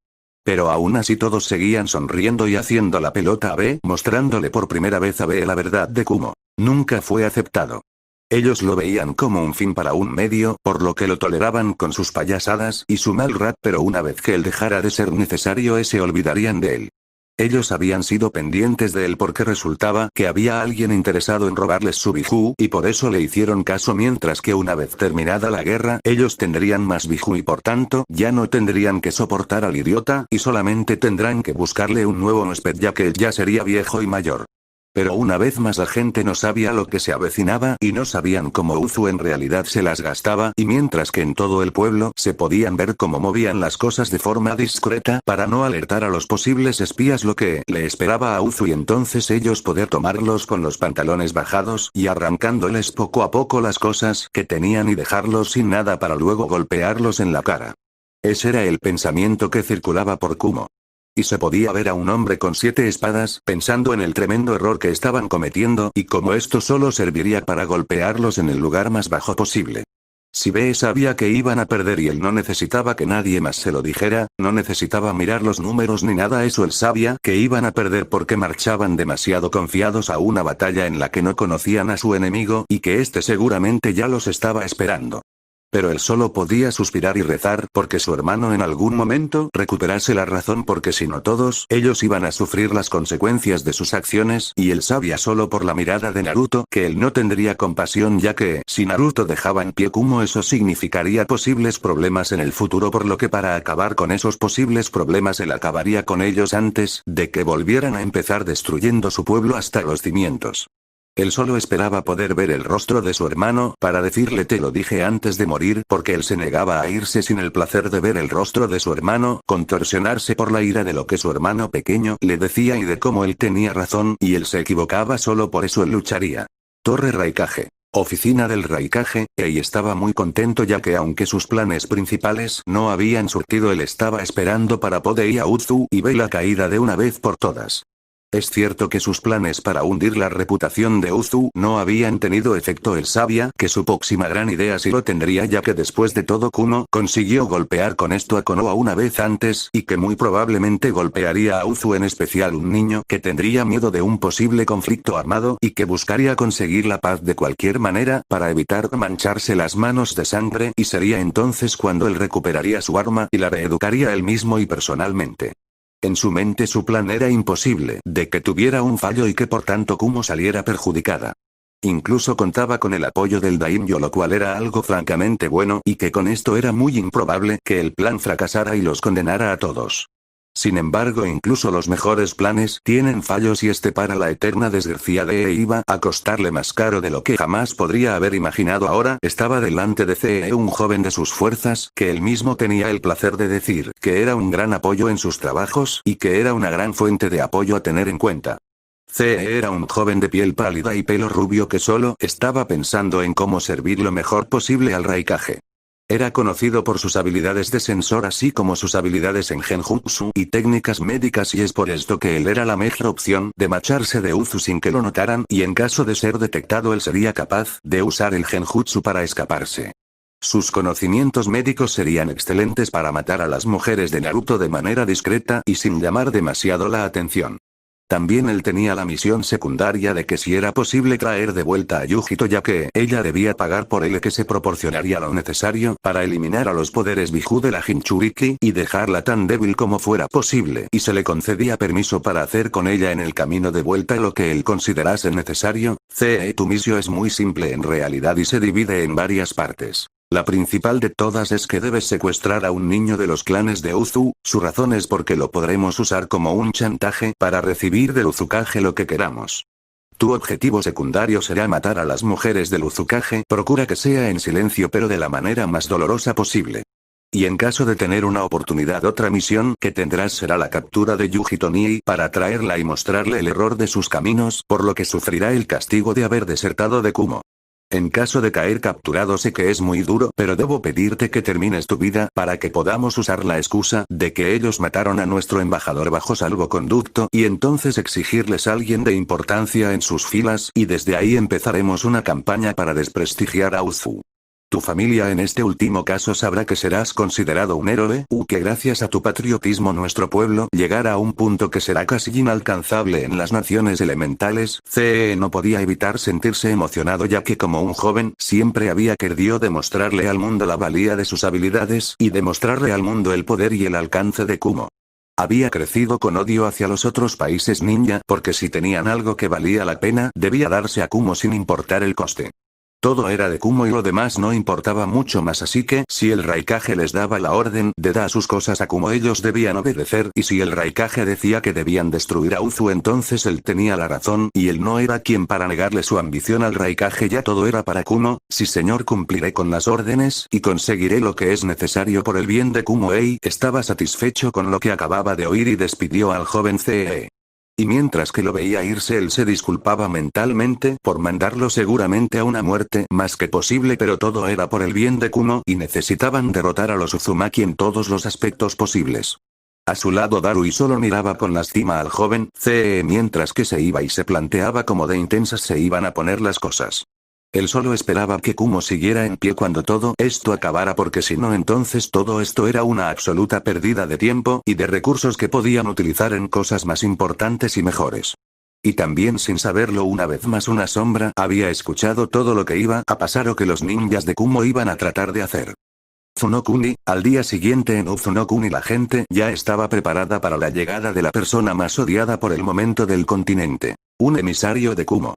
Pero aún así todos seguían sonriendo y haciendo la pelota a B, mostrándole por primera vez a B la verdad de Kumo. Nunca fue aceptado. Ellos lo veían como un fin para un medio, por lo que lo toleraban con sus payasadas y su mal rap, pero una vez que él dejara de ser necesario se olvidarían de él. Ellos habían sido pendientes de él porque resultaba que había alguien interesado en robarles su Biju y por eso le hicieron caso, mientras que una vez terminada la guerra ellos tendrían más Biju y por tanto ya no tendrían que soportar al idiota y solamente tendrán que buscarle un nuevo huésped ya que él ya sería viejo y mayor. Pero una vez más la gente no sabía lo que se avecinaba y no sabían cómo Uzu en realidad se las gastaba y mientras que en todo el pueblo se podían ver cómo movían las cosas de forma discreta para no alertar a los posibles espías lo que le esperaba a Uzu y entonces ellos poder tomarlos con los pantalones bajados y arrancándoles poco a poco las cosas que tenían y dejarlos sin nada para luego golpearlos en la cara. Ese era el pensamiento que circulaba por Kumo. Y se podía ver a un hombre con 7 espadas, pensando en el tremendo error que estaban cometiendo y cómo esto solo serviría para golpearlos en el lugar más bajo posible. Si B sabía que iban a perder y él no necesitaba que nadie más se lo dijera, no necesitaba mirar los números ni nada, eso él sabía que iban a perder porque marchaban demasiado confiados a una batalla en la que no conocían a su enemigo y que este seguramente ya los estaba esperando. Pero él solo podía suspirar y rezar porque su hermano en algún momento recuperase la razón, porque si no todos ellos iban a sufrir las consecuencias de sus acciones y él sabía solo por la mirada de Naruto que él no tendría compasión ya que si Naruto dejaba en pie Kumo eso significaría posibles problemas en el futuro, por lo que para acabar con esos posibles problemas él acabaría con ellos antes de que volvieran a empezar destruyendo su pueblo hasta los cimientos. Él solo esperaba poder ver el rostro de su hermano para decirle te lo dije antes de morir, porque él se negaba a irse sin el placer de ver el rostro de su hermano contorsionarse por la ira de lo que su hermano pequeño le decía y de cómo él tenía razón y él se equivocaba, solo por eso él lucharía. Torre Raikage. Oficina del Raikage, Ei estaba muy contento ya que aunque sus planes principales no habían surtido él estaba esperando para poder ir a Uzu y ver la caída de una vez por todas. Es cierto que sus planes para hundir la reputación de Uzu no habían tenido efecto. Él sabía que su próxima gran idea sí lo tendría, ya que después de todo Kumo consiguió golpear con esto a Konoha una vez antes y que muy probablemente golpearía a Uzu, en especial un niño que tendría miedo de un posible conflicto armado y que buscaría conseguir la paz de cualquier manera para evitar mancharse las manos de sangre, y sería entonces cuando él recuperaría su arma y la reeducaría él mismo y personalmente. En su mente su plan era imposible de que tuviera un fallo y que por tanto Kumo saliera perjudicada. Incluso contaba con el apoyo del daimyo, lo cual era algo francamente bueno, y que con esto era muy improbable que el plan fracasara y los condenara a todos. Sin embargo, incluso los mejores planes tienen fallos, y este para la eterna desgracia de iba a costarle más caro de lo que jamás podría haber imaginado. Ahora estaba delante de Zee, un joven de sus fuerzas, que él mismo tenía el placer de decir que era un gran apoyo en sus trabajos, y que era una gran fuente de apoyo a tener en cuenta. Zee era un joven de piel pálida y pelo rubio que solo estaba pensando en cómo servir lo mejor posible al Raikage. Era conocido por sus habilidades de sensor, así como sus habilidades en genjutsu y técnicas médicas, y es por esto que él era la mejor opción de marcharse de Uzu sin que lo notaran, y en caso de ser detectado él sería capaz de usar el genjutsu para escaparse. Sus conocimientos médicos serían excelentes para matar a las mujeres de Naruto de manera discreta y sin llamar demasiado la atención. También él tenía la misión secundaria de que si era posible traer de vuelta a Yujito, ya que ella debía pagar por él, que se proporcionaría lo necesario para eliminar a los poderes Biju de la Jinchuriki y dejarla tan débil como fuera posible, y se le concedía permiso para hacer con ella en el camino de vuelta lo que él considerase necesario. Tu misión es muy simple en realidad y se divide en varias partes. La principal de todas es que debes secuestrar a un niño de los clanes de Uzu. Su razón es porque lo podremos usar como un chantaje para recibir del Uzukage lo que queramos. Tu objetivo secundario será matar a las mujeres del Uzukage. Procura que sea en silencio, pero de la manera más dolorosa posible. Y en caso de tener una oportunidad, otra misión que tendrás será la captura de Yujito Nii para traerla y mostrarle el error de sus caminos, por lo que sufrirá el castigo de haber desertado de Kumo. En caso de caer capturado, sé que es muy duro, pero debo pedirte que termines tu vida para que podamos usar la excusa de que ellos mataron a nuestro embajador bajo salvoconducto, y entonces exigirles a alguien de importancia en sus filas, y desde ahí empezaremos una campaña para desprestigiar a Uzu. Tu familia en este último caso sabrá que serás considerado un héroe, que gracias a tu patriotismo nuestro pueblo llegará a un punto que será casi inalcanzable en las naciones elementales. Zee no podía evitar sentirse emocionado, ya que como un joven siempre había querido demostrarle al mundo la valía de sus habilidades y demostrarle al mundo el poder y el alcance de Kumo. Había crecido con odio hacia los otros países ninja, porque si tenían algo que valía la pena, debía darse a Kumo sin importar el coste. Todo era de Kumo y lo demás no importaba mucho más, así que si el Raikage les daba la orden de dar sus cosas a Kumo, ellos debían obedecer, y si el Raikage decía que debían destruir a Uzu, entonces él tenía la razón, y él no era quien para negarle su ambición al Raikage. Ya todo era para Kumo. Sí señor, cumpliré con las órdenes y conseguiré lo que es necesario por el bien de Kumo. Estaba satisfecho con lo que acababa de oír y despidió al joven Zee. Y mientras que lo veía irse, él se disculpaba mentalmente por mandarlo seguramente a una muerte más que posible, pero todo era por el bien de Kumo y necesitaban derrotar a los Uzumaki en todos los aspectos posibles. A su lado Darui solo miraba con lástima al joven Zee mientras que se iba y se planteaba cómo de intensas se iban a poner las cosas. Él solo esperaba que Kumo siguiera en pie cuando todo esto acabara, porque si no, entonces todo esto era una absoluta pérdida de tiempo y de recursos que podían utilizar en cosas más importantes y mejores. Y también, sin saberlo, una vez más una sombra había escuchado todo lo que iba a pasar o que los ninjas de Kumo iban a tratar de hacer. Uzunokuni. Al día siguiente en Uzunokuni la gente ya estaba preparada para la llegada de la persona más odiada por el momento del continente. Un emisario de Kumo.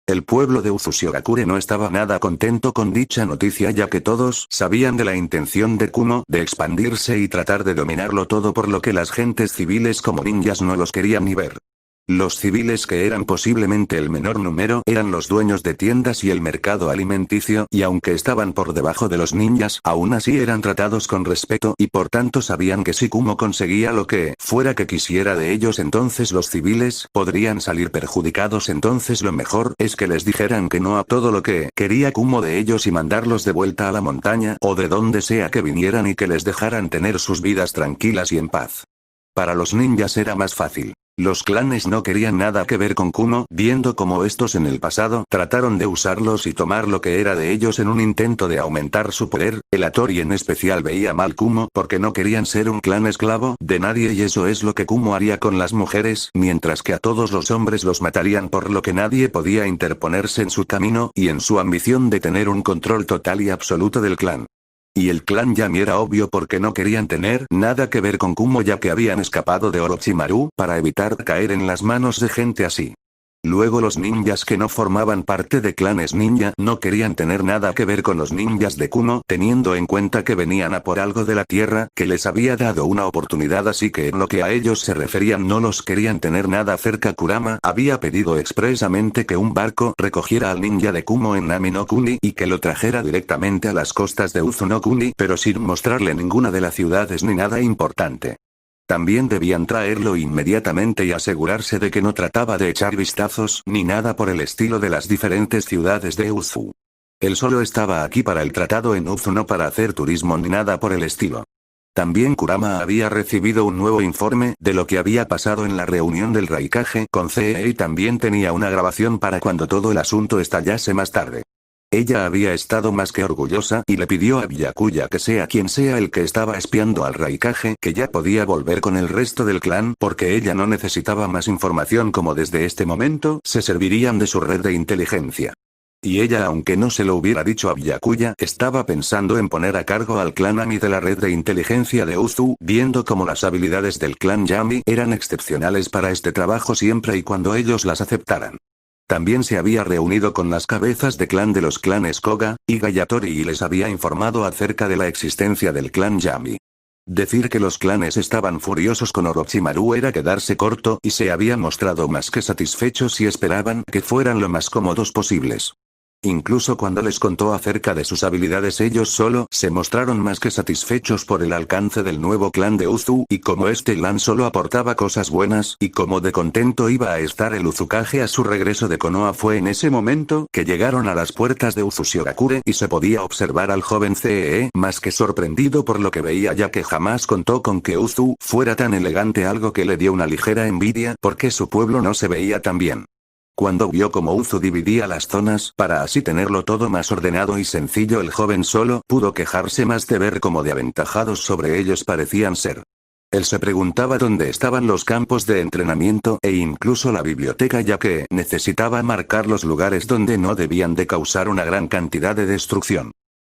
El pueblo de Uzushiogakure no estaba nada contento con dicha noticia, ya que todos sabían de la intención de Kumo de expandirse y tratar de dominarlo todo, por lo que las gentes civiles como ninjas no los querían ni ver. Los civiles, que eran posiblemente el menor número, eran los dueños de tiendas y el mercado alimenticio, y aunque estaban por debajo de los ninjas, aún así eran tratados con respeto, y por tanto sabían que si Kumo conseguía lo que fuera que quisiera de ellos, entonces los civiles podrían salir perjudicados. Entonces lo mejor es que les dijeran que no a todo lo que quería Kumo de ellos y mandarlos de vuelta a la montaña o de donde sea que vinieran, y que les dejaran tener sus vidas tranquilas y en paz. Para los ninjas era más fácil. Los clanes no querían nada que ver con Kumo, viendo cómo estos en el pasado trataron de usarlos y tomar lo que era de ellos en un intento de aumentar su poder. El Atori en especial veía mal Kumo porque no querían ser un clan esclavo de nadie, y eso es lo que Kumo haría con las mujeres, mientras que a todos los hombres los matarían, por lo que nadie podía interponerse en su camino y en su ambición de tener un control total y absoluto del clan. Y el clan Yami era obvio porque no querían tener nada que ver con Kumo, ya que habían escapado de Orochimaru para evitar caer en las manos de gente así. Luego los ninjas que no formaban parte de clanes ninja no querían tener nada que ver con los ninjas de Kumo, teniendo en cuenta que venían a por algo de la tierra que les había dado una oportunidad, así que en lo que a ellos se referían no los querían tener nada cerca. Kurama había pedido expresamente que un barco recogiera al ninja de Kumo en Nami no Kuni y que lo trajera directamente a las costas de Uzu no Kuni, pero sin mostrarle ninguna de las ciudades ni nada importante. También debían traerlo inmediatamente y asegurarse de que no trataba de echar vistazos ni nada por el estilo de las diferentes ciudades de Uzu. Él solo estaba aquí para el tratado en Uzu, no para hacer turismo ni nada por el estilo. También Kurama había recibido un nuevo informe de lo que había pasado en la reunión del Raikage con CE y también tenía una grabación para cuando todo el asunto estallase más tarde. Ella había estado más que orgullosa y le pidió a Byakuya que sea quien sea el que estaba espiando al Raikage que ya podía volver con el resto del clan porque ella no necesitaba más información, como desde este momento se servirían de su red de inteligencia. Y ella, aunque no se lo hubiera dicho a Byakuya, estaba pensando en poner a cargo al clan Ami de la red de inteligencia de Uzu, viendo cómo las habilidades del clan Yami eran excepcionales para este trabajo siempre y cuando ellos las aceptaran. También se había reunido con las cabezas de clan de los clanes Koga y Gayatori y les había informado acerca de la existencia del clan Yami. Decir que los clanes estaban furiosos con Orochimaru era quedarse corto y se habían mostrado más que satisfechos y esperaban que fueran lo más cómodos posibles. Incluso cuando les contó acerca de sus habilidades, ellos solo se mostraron más que satisfechos por el alcance del nuevo clan de Uzu y como este clan solo aportaba cosas buenas y como de contento iba a estar el Uzukage a su regreso de Konoha. Fue en ese momento que llegaron a las puertas de Uzushiogakure y se podía observar al joven CEE más que sorprendido por lo que veía, ya que jamás contó con que Uzu fuera tan elegante, algo que le dio una ligera envidia porque su pueblo no se veía tan bien. Cuando vio cómo Uzu dividía las zonas para así tenerlo todo más ordenado y sencillo, el joven solo pudo quejarse más de ver cómo de aventajados sobre ellos parecían ser. Él se preguntaba dónde estaban los campos de entrenamiento e incluso la biblioteca, ya que necesitaba marcar los lugares donde no debían de causar una gran cantidad de destrucción.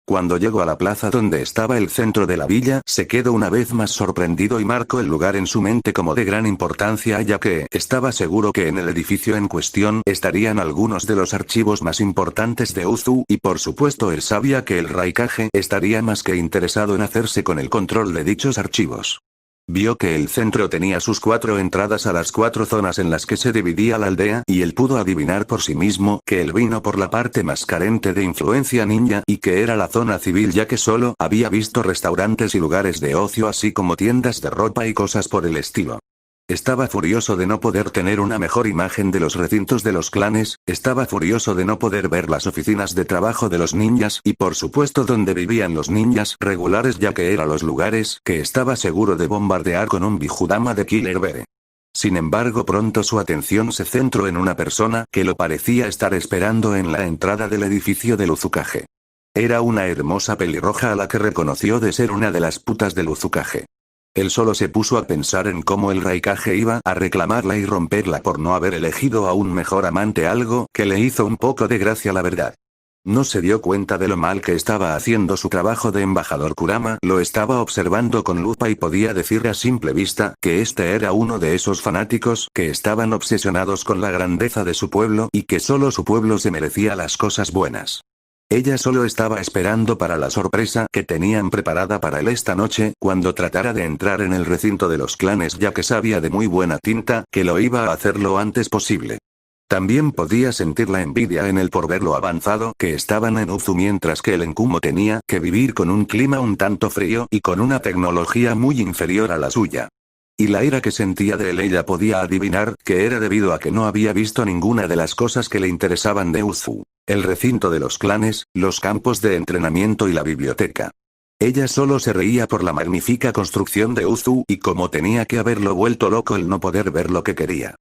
Cuando llegó a la plaza donde estaba el centro de la villa, se quedó una vez más sorprendido y marcó el lugar en su mente como de gran importancia, ya que estaba seguro que en el edificio en cuestión estarían algunos de los archivos más importantes de Uzu, y por supuesto él sabía que el Raikage estaría más que interesado en hacerse con el control de dichos archivos. Vio que el centro tenía sus 4 entradas a las 4 zonas en las que se dividía la aldea, y él pudo adivinar por sí mismo que él vino por la parte más carente de influencia ninja y que era la zona civil, ya que solo había visto restaurantes y lugares de ocio así como tiendas de ropa y cosas por el estilo. Estaba furioso de no poder tener una mejor imagen de los recintos de los clanes, estaba furioso de no poder ver las oficinas de trabajo de los ninjas y por supuesto donde vivían los ninjas regulares, ya que eran los lugares que estaba seguro de bombardear con un Bijudama de Killer Bee. Sin embargo, pronto su atención se centró en una persona que lo parecía estar esperando en la entrada del edificio del Uzukage. Era una hermosa pelirroja a la que reconoció de ser una de las putas del Uzukage. Él solo se puso a pensar en cómo el Raikage iba a reclamarla y romperla por no haber elegido a un mejor amante, algo que le hizo un poco de gracia, la verdad. No se dio cuenta de lo mal que estaba haciendo su trabajo de embajador. Kurama lo estaba observando con lupa y podía decir a simple vista que este era uno de esos fanáticos que estaban obsesionados con la grandeza de su pueblo y que solo su pueblo se merecía las cosas buenas. Ella solo estaba esperando para la sorpresa que tenían preparada para él esta noche, cuando tratara de entrar en el recinto de los clanes, ya que sabía de muy buena tinta que lo iba a hacer lo antes posible. También podía sentir la envidia en él por ver lo avanzado que estaban en Uzu, mientras que él en Kumo tenía que vivir con un clima un tanto frío y con una tecnología muy inferior a la suya. Y la ira que sentía de él, ella podía adivinar que era debido a que no había visto ninguna de las cosas que le interesaban de Uzu: el recinto de los clanes, los campos de entrenamiento y la biblioteca. Ella solo se reía por la magnífica construcción de Uzu y como tenía que haberlo vuelto loco el no poder ver lo que quería.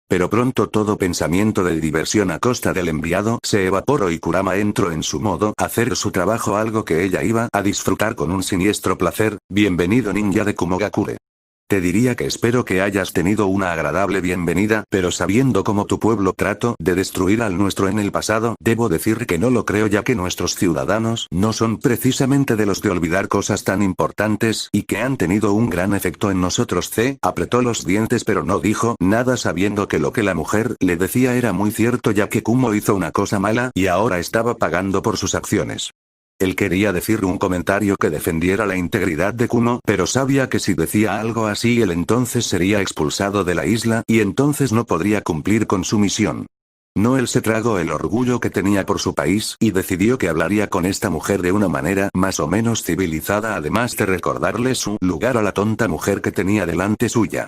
Pero pronto todo pensamiento de diversión a costa del enviado se evaporó y Kurama entró en su modo hacer su trabajo, algo que ella iba a disfrutar con un siniestro placer. Bienvenido ninja de Kumogakure. Te diría que espero que hayas tenido una agradable bienvenida, pero sabiendo cómo tu pueblo trató de destruir al nuestro en el pasado, debo decir que no lo creo, ya que nuestros ciudadanos no son precisamente de los de olvidar cosas tan importantes, y que han tenido un gran efecto en nosotros. Apretó los dientes pero no dijo nada, sabiendo que lo que la mujer le decía era muy cierto, ya que Kumo hizo una cosa mala y ahora estaba pagando por sus acciones. Él quería decir un comentario que defendiera la integridad de Kumo, pero sabía que si decía algo así él entonces sería expulsado de la isla y entonces no podría cumplir con su misión. No, él se tragó el orgullo que tenía por su país y decidió que hablaría con esta mujer de una manera más o menos civilizada, además de recordarle su lugar a la tonta mujer que tenía delante suya.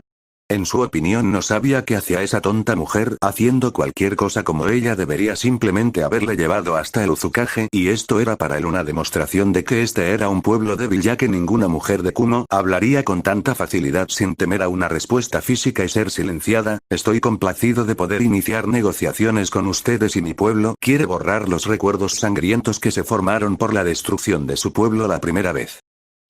En su opinión no sabía qué hacía esa tonta mujer haciendo cualquier cosa como ella, debería simplemente haberle llevado hasta el Uzukage, y esto era para él una demostración de que este era un pueblo débil, ya que ninguna mujer de Kumo hablaría con tanta facilidad sin temer a una respuesta física y ser silenciada. Estoy complacido de poder iniciar negociaciones con ustedes y mi pueblo quiere borrar los recuerdos sangrientos que se formaron por la destrucción de su pueblo la primera vez.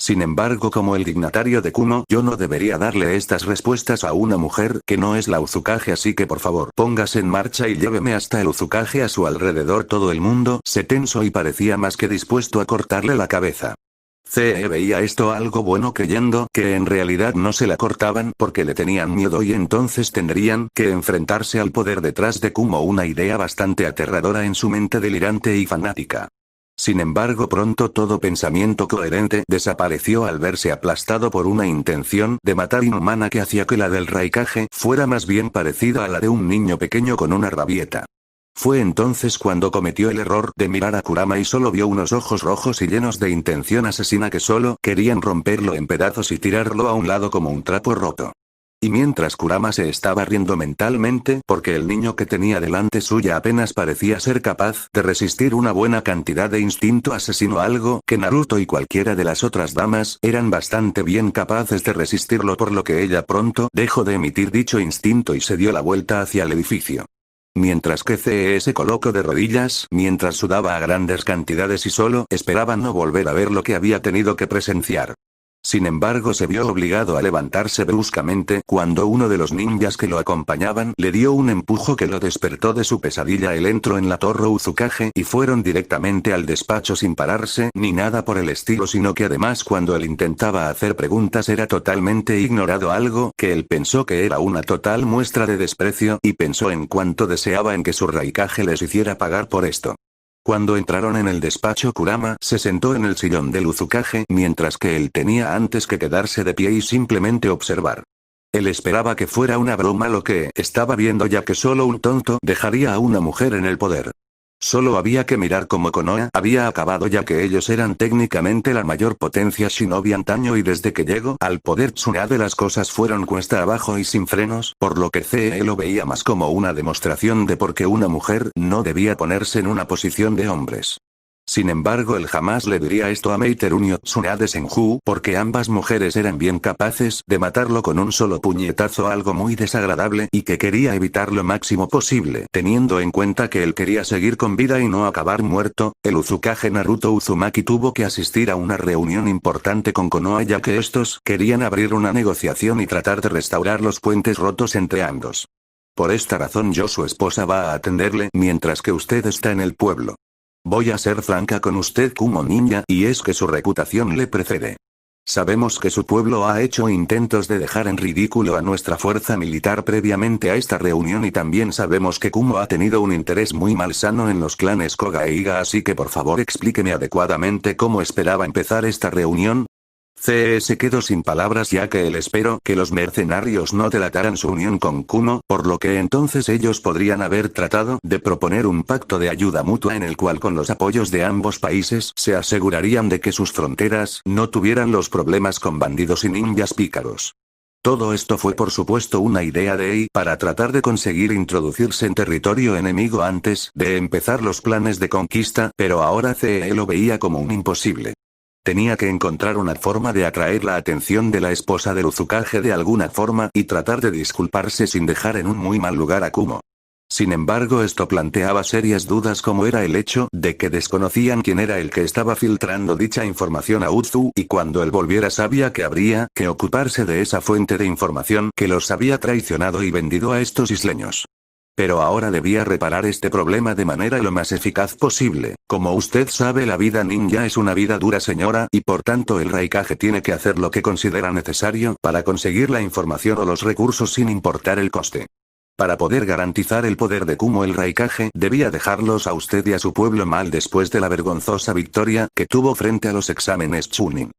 Sin embargo, como el dignatario de Kumo, yo no debería darle estas respuestas a una mujer que no es la Uzukage, así que por favor, póngase en marcha y lléveme hasta el Uzukage. A su alrededor todo el mundo se tensó y parecía más que dispuesto a cortarle la cabeza. CE veía esto algo bueno, creyendo que en realidad no se la cortaban porque le tenían miedo y entonces tendrían que enfrentarse al poder detrás de Kumo, una idea bastante aterradora en su mente delirante y fanática. Sin embargo, pronto todo pensamiento coherente desapareció al verse aplastado por una intención de matar inhumana que hacía que la del Raikage fuera más bien parecida a la de un niño pequeño con una rabieta. Fue entonces cuando cometió el error de mirar a Kurama y solo vio unos ojos rojos y llenos de intención asesina que solo querían romperlo en pedazos y tirarlo a un lado como un trapo roto. Y mientras Kurama se estaba riendo mentalmente porque el niño que tenía delante suya apenas parecía ser capaz de resistir una buena cantidad de instinto asesino, algo que Naruto y cualquiera de las otras damas eran bastante bien capaces de resistirlo, por lo que ella pronto dejó de emitir dicho instinto y se dio la vuelta hacia el edificio. Mientras que CE se colocó de rodillas, mientras sudaba a grandes cantidades y solo esperaba no volver a ver lo que había tenido que presenciar. Sin embargo, se vio obligado a levantarse bruscamente cuando uno de los ninjas que lo acompañaban le dio un empujo que lo despertó de su pesadilla. Él entró en la torre Uzukage y fueron directamente al despacho sin pararse ni nada por el estilo, sino que además cuando él intentaba hacer preguntas era totalmente ignorado, algo que él pensó que era una total muestra de desprecio y pensó en cuánto deseaba en que su Raikage les hiciera pagar por esto. Cuando entraron en el despacho, Kurama se sentó en el sillón del Uzukage mientras que él tenía antes que quedarse de pie y simplemente observar. Él esperaba que fuera una broma lo que estaba viendo, ya que solo un tonto dejaría a una mujer en el poder. Solo había que mirar cómo Konoha había acabado, ya que ellos eran técnicamente la mayor potencia shinobi antaño y desde que llegó al poder Tsunade las cosas fueron cuesta abajo y sin frenos, por lo que CE lo veía más como una demostración de por qué una mujer no debía ponerse en una posición de hombres. Sin embargo, él jamás le diría esto a Meiteruño Tsunade Senju, porque ambas mujeres eran bien capaces de matarlo con un solo puñetazo, algo muy desagradable y que quería evitar lo máximo posible. Teniendo en cuenta que él quería seguir con vida y no acabar muerto, el Uzukage Naruto Uzumaki tuvo que asistir a una reunión importante con Konoha, ya que estos querían abrir una negociación y tratar de restaurar los puentes rotos entre ambos. Por esta razón su esposa va a atenderle mientras que usted está en el pueblo. Voy a ser franca con usted, Kumo ninja, y es que su reputación le precede. Sabemos que su pueblo ha hecho intentos de dejar en ridículo a nuestra fuerza militar previamente a esta reunión y también sabemos que Kumo ha tenido un interés muy malsano en los clanes Koga e Iga, así que por favor explíqueme adecuadamente cómo esperaba empezar esta reunión. CE se quedó sin palabras, ya que él esperó que los mercenarios no delataran su unión con Kumo, por lo que entonces ellos podrían haber tratado de proponer un pacto de ayuda mutua en el cual con los apoyos de ambos países se asegurarían de que sus fronteras no tuvieran los problemas con bandidos y ninjas pícaros. Todo esto fue por supuesto una idea de Ei para tratar de conseguir introducirse en territorio enemigo antes de empezar los planes de conquista, pero ahora CE lo veía como un imposible. Tenía que encontrar una forma de atraer la atención de la esposa del Uzukage de alguna forma y tratar de disculparse sin dejar en un muy mal lugar a Kumo. Sin embargo, esto planteaba serias dudas, como era el hecho de que desconocían quién era el que estaba filtrando dicha información a Uzu, y cuando él volviera sabía que habría que ocuparse de esa fuente de información que los había traicionado y vendido a estos isleños. Pero ahora debía reparar este problema de manera lo más eficaz posible. Como usted sabe, la vida ninja es una vida dura, señora, y por tanto el Raikage tiene que hacer lo que considera necesario para conseguir la información o los recursos sin importar el coste. Para poder garantizar el poder de Kumo, el Raikage debía dejarlos a usted y a su pueblo mal después de la vergonzosa victoria que tuvo frente a los exámenes Chunin.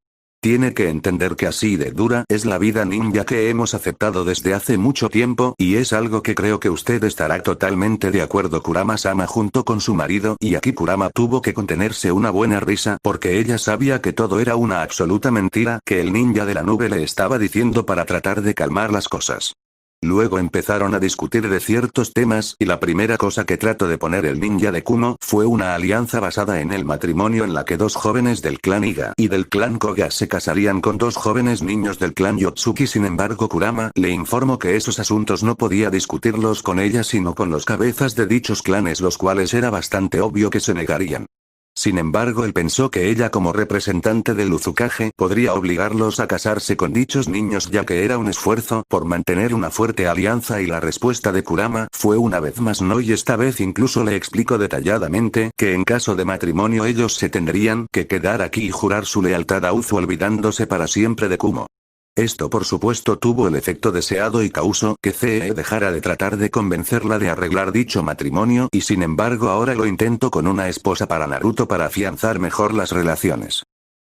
Tiene que entender que así de dura es la vida ninja que hemos aceptado desde hace mucho tiempo, y es algo que creo que usted estará totalmente de acuerdo. Kurama-sama junto con su marido, y aquí Kurama tuvo que contenerse una buena risa porque ella sabía que todo era una absoluta mentira que el ninja de la nube le estaba diciendo para tratar de calmar las cosas. Luego empezaron a discutir de ciertos temas, y la primera cosa que trató de poner el ninja de Kumo fue una alianza basada en el matrimonio en la que dos jóvenes del clan Iga y del clan Koga se casarían con dos jóvenes niños del clan Yotsuki. Sin embargo, Kurama le informó que esos asuntos no podía discutirlos con ella sino con los cabezas de dichos clanes, los cuales era bastante obvio que se negarían. Sin embargo, él pensó que ella, como representante del Uzukage, podría obligarlos a casarse con dichos niños, ya que era un esfuerzo por mantener una fuerte alianza, y la respuesta de Kurama fue una vez más no, y esta vez incluso le explicó detalladamente que en caso de matrimonio ellos se tendrían que quedar aquí y jurar su lealtad a Uzu, olvidándose para siempre de Kumo. Esto por supuesto tuvo el efecto deseado y causó que CE dejara de tratar de convencerla de arreglar dicho matrimonio, y sin embargo ahora lo intentó con una esposa para Naruto para afianzar mejor las relaciones.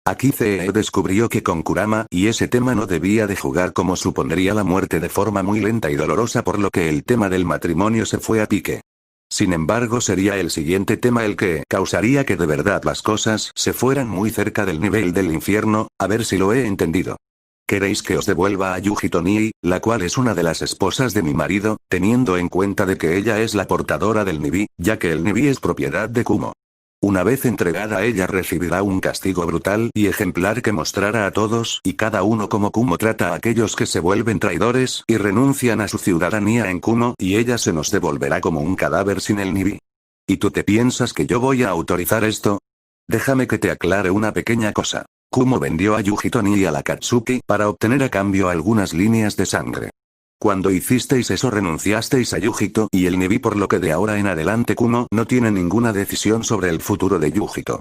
Aquí CE descubrió que con Kurama y ese tema no debía de jugar, como supondría la muerte de forma muy lenta y dolorosa, por lo que el tema del matrimonio se fue a pique. Sin embargo, sería el siguiente tema el que causaría que de verdad las cosas se fueran muy cerca del nivel del infierno, a ver si lo he entendido. ¿Queréis que os devuelva a Yuji Tonii, la cual es una de las esposas de mi marido, teniendo en cuenta de que ella es la portadora del Nibi, ya que el Nibi es propiedad de Kumo? Una vez entregada, ella recibirá un castigo brutal y ejemplar que mostrará a todos y cada uno cómo Kumo trata a aquellos que se vuelven traidores y renuncian a su ciudadanía en Kumo, y ella se nos devolverá como un cadáver sin el Nibi. ¿Y tú te piensas que yo voy a autorizar esto? Déjame que te aclare una pequeña cosa. Kumo vendió a Yuji Tonii y a la Katsuki para obtener a cambio algunas líneas de sangre. Cuando hicisteis eso renunciasteis a Yujito y el Nibi, por lo que de ahora en adelante Kumo no tiene ninguna decisión sobre el futuro de Yujito.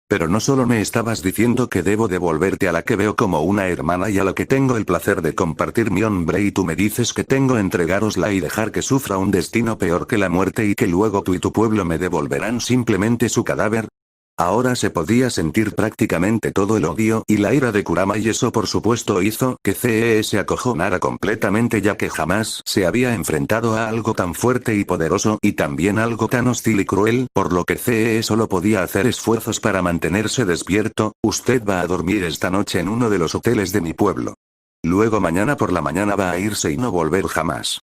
Pero no solo me estabas diciendo que debo devolverte a la que veo como una hermana y a la que tengo el placer de compartir mi hombre, y tú me dices que tengo entregárosla y dejar que sufra un destino peor que la muerte, y que luego tú y tu pueblo me devolverán simplemente su cadáver. Ahora se podía sentir prácticamente todo el odio y la ira de Kurama, y eso por supuesto hizo que CE se acojonara completamente, ya que jamás se había enfrentado a algo tan fuerte y poderoso, y también algo tan hostil y cruel, por lo que CE solo podía hacer esfuerzos para mantenerse despierto. Usted va a dormir esta noche en uno de los hoteles de mi pueblo. Luego mañana por la mañana va a irse y no volver jamás.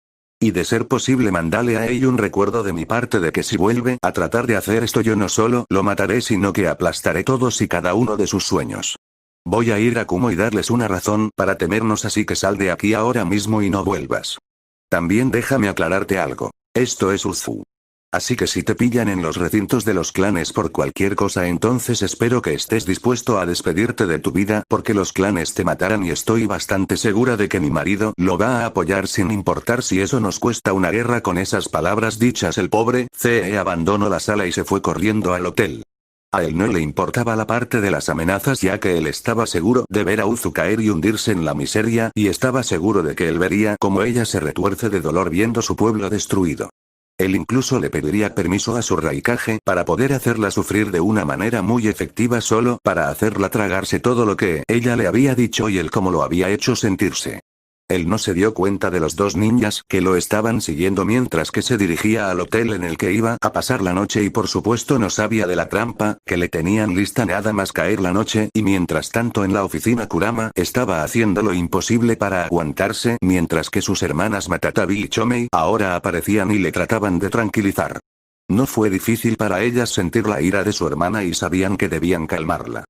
Y de ser posible, mandale a ella un recuerdo de mi parte de que si vuelve a tratar de hacer esto, yo no solo lo mataré sino que aplastaré todos y cada uno de sus sueños. Voy a ir a Kumo y darles una razón para temernos, así que sal de aquí ahora mismo y no vuelvas. También déjame aclararte algo. Esto es Uzu. Así que si te pillan en los recintos de los clanes por cualquier cosa, entonces espero que estés dispuesto a despedirte de tu vida, porque los clanes te matarán, y estoy bastante segura de que mi marido lo va a apoyar sin importar si eso nos cuesta una guerra. Con esas palabras dichas, el pobre CE abandonó la sala y se fue corriendo al hotel. A él no le importaba la parte de las amenazas, ya que él estaba seguro de ver a Uzu caer y hundirse en la miseria, y estaba seguro de que él vería cómo ella se retuerce de dolor viendo su pueblo destruido. Él incluso le pediría permiso a su Raikage para poder hacerla sufrir de una manera muy efectiva, solo para hacerla tragarse todo lo que ella le había dicho y él cómo lo había hecho sentirse. Él no se dio cuenta de los dos ninjas que lo estaban siguiendo mientras que se dirigía al hotel en el que iba a pasar la noche, y por supuesto no sabía de la trampa que le tenían lista nada más caer la noche. Y mientras tanto en la oficina, Kurama estaba haciendo lo imposible para aguantarse, mientras que sus hermanas Matatabi y Chomei ahora aparecían y le trataban de tranquilizar. No fue difícil para ellas sentir la ira de su hermana y sabían que debían calmarla.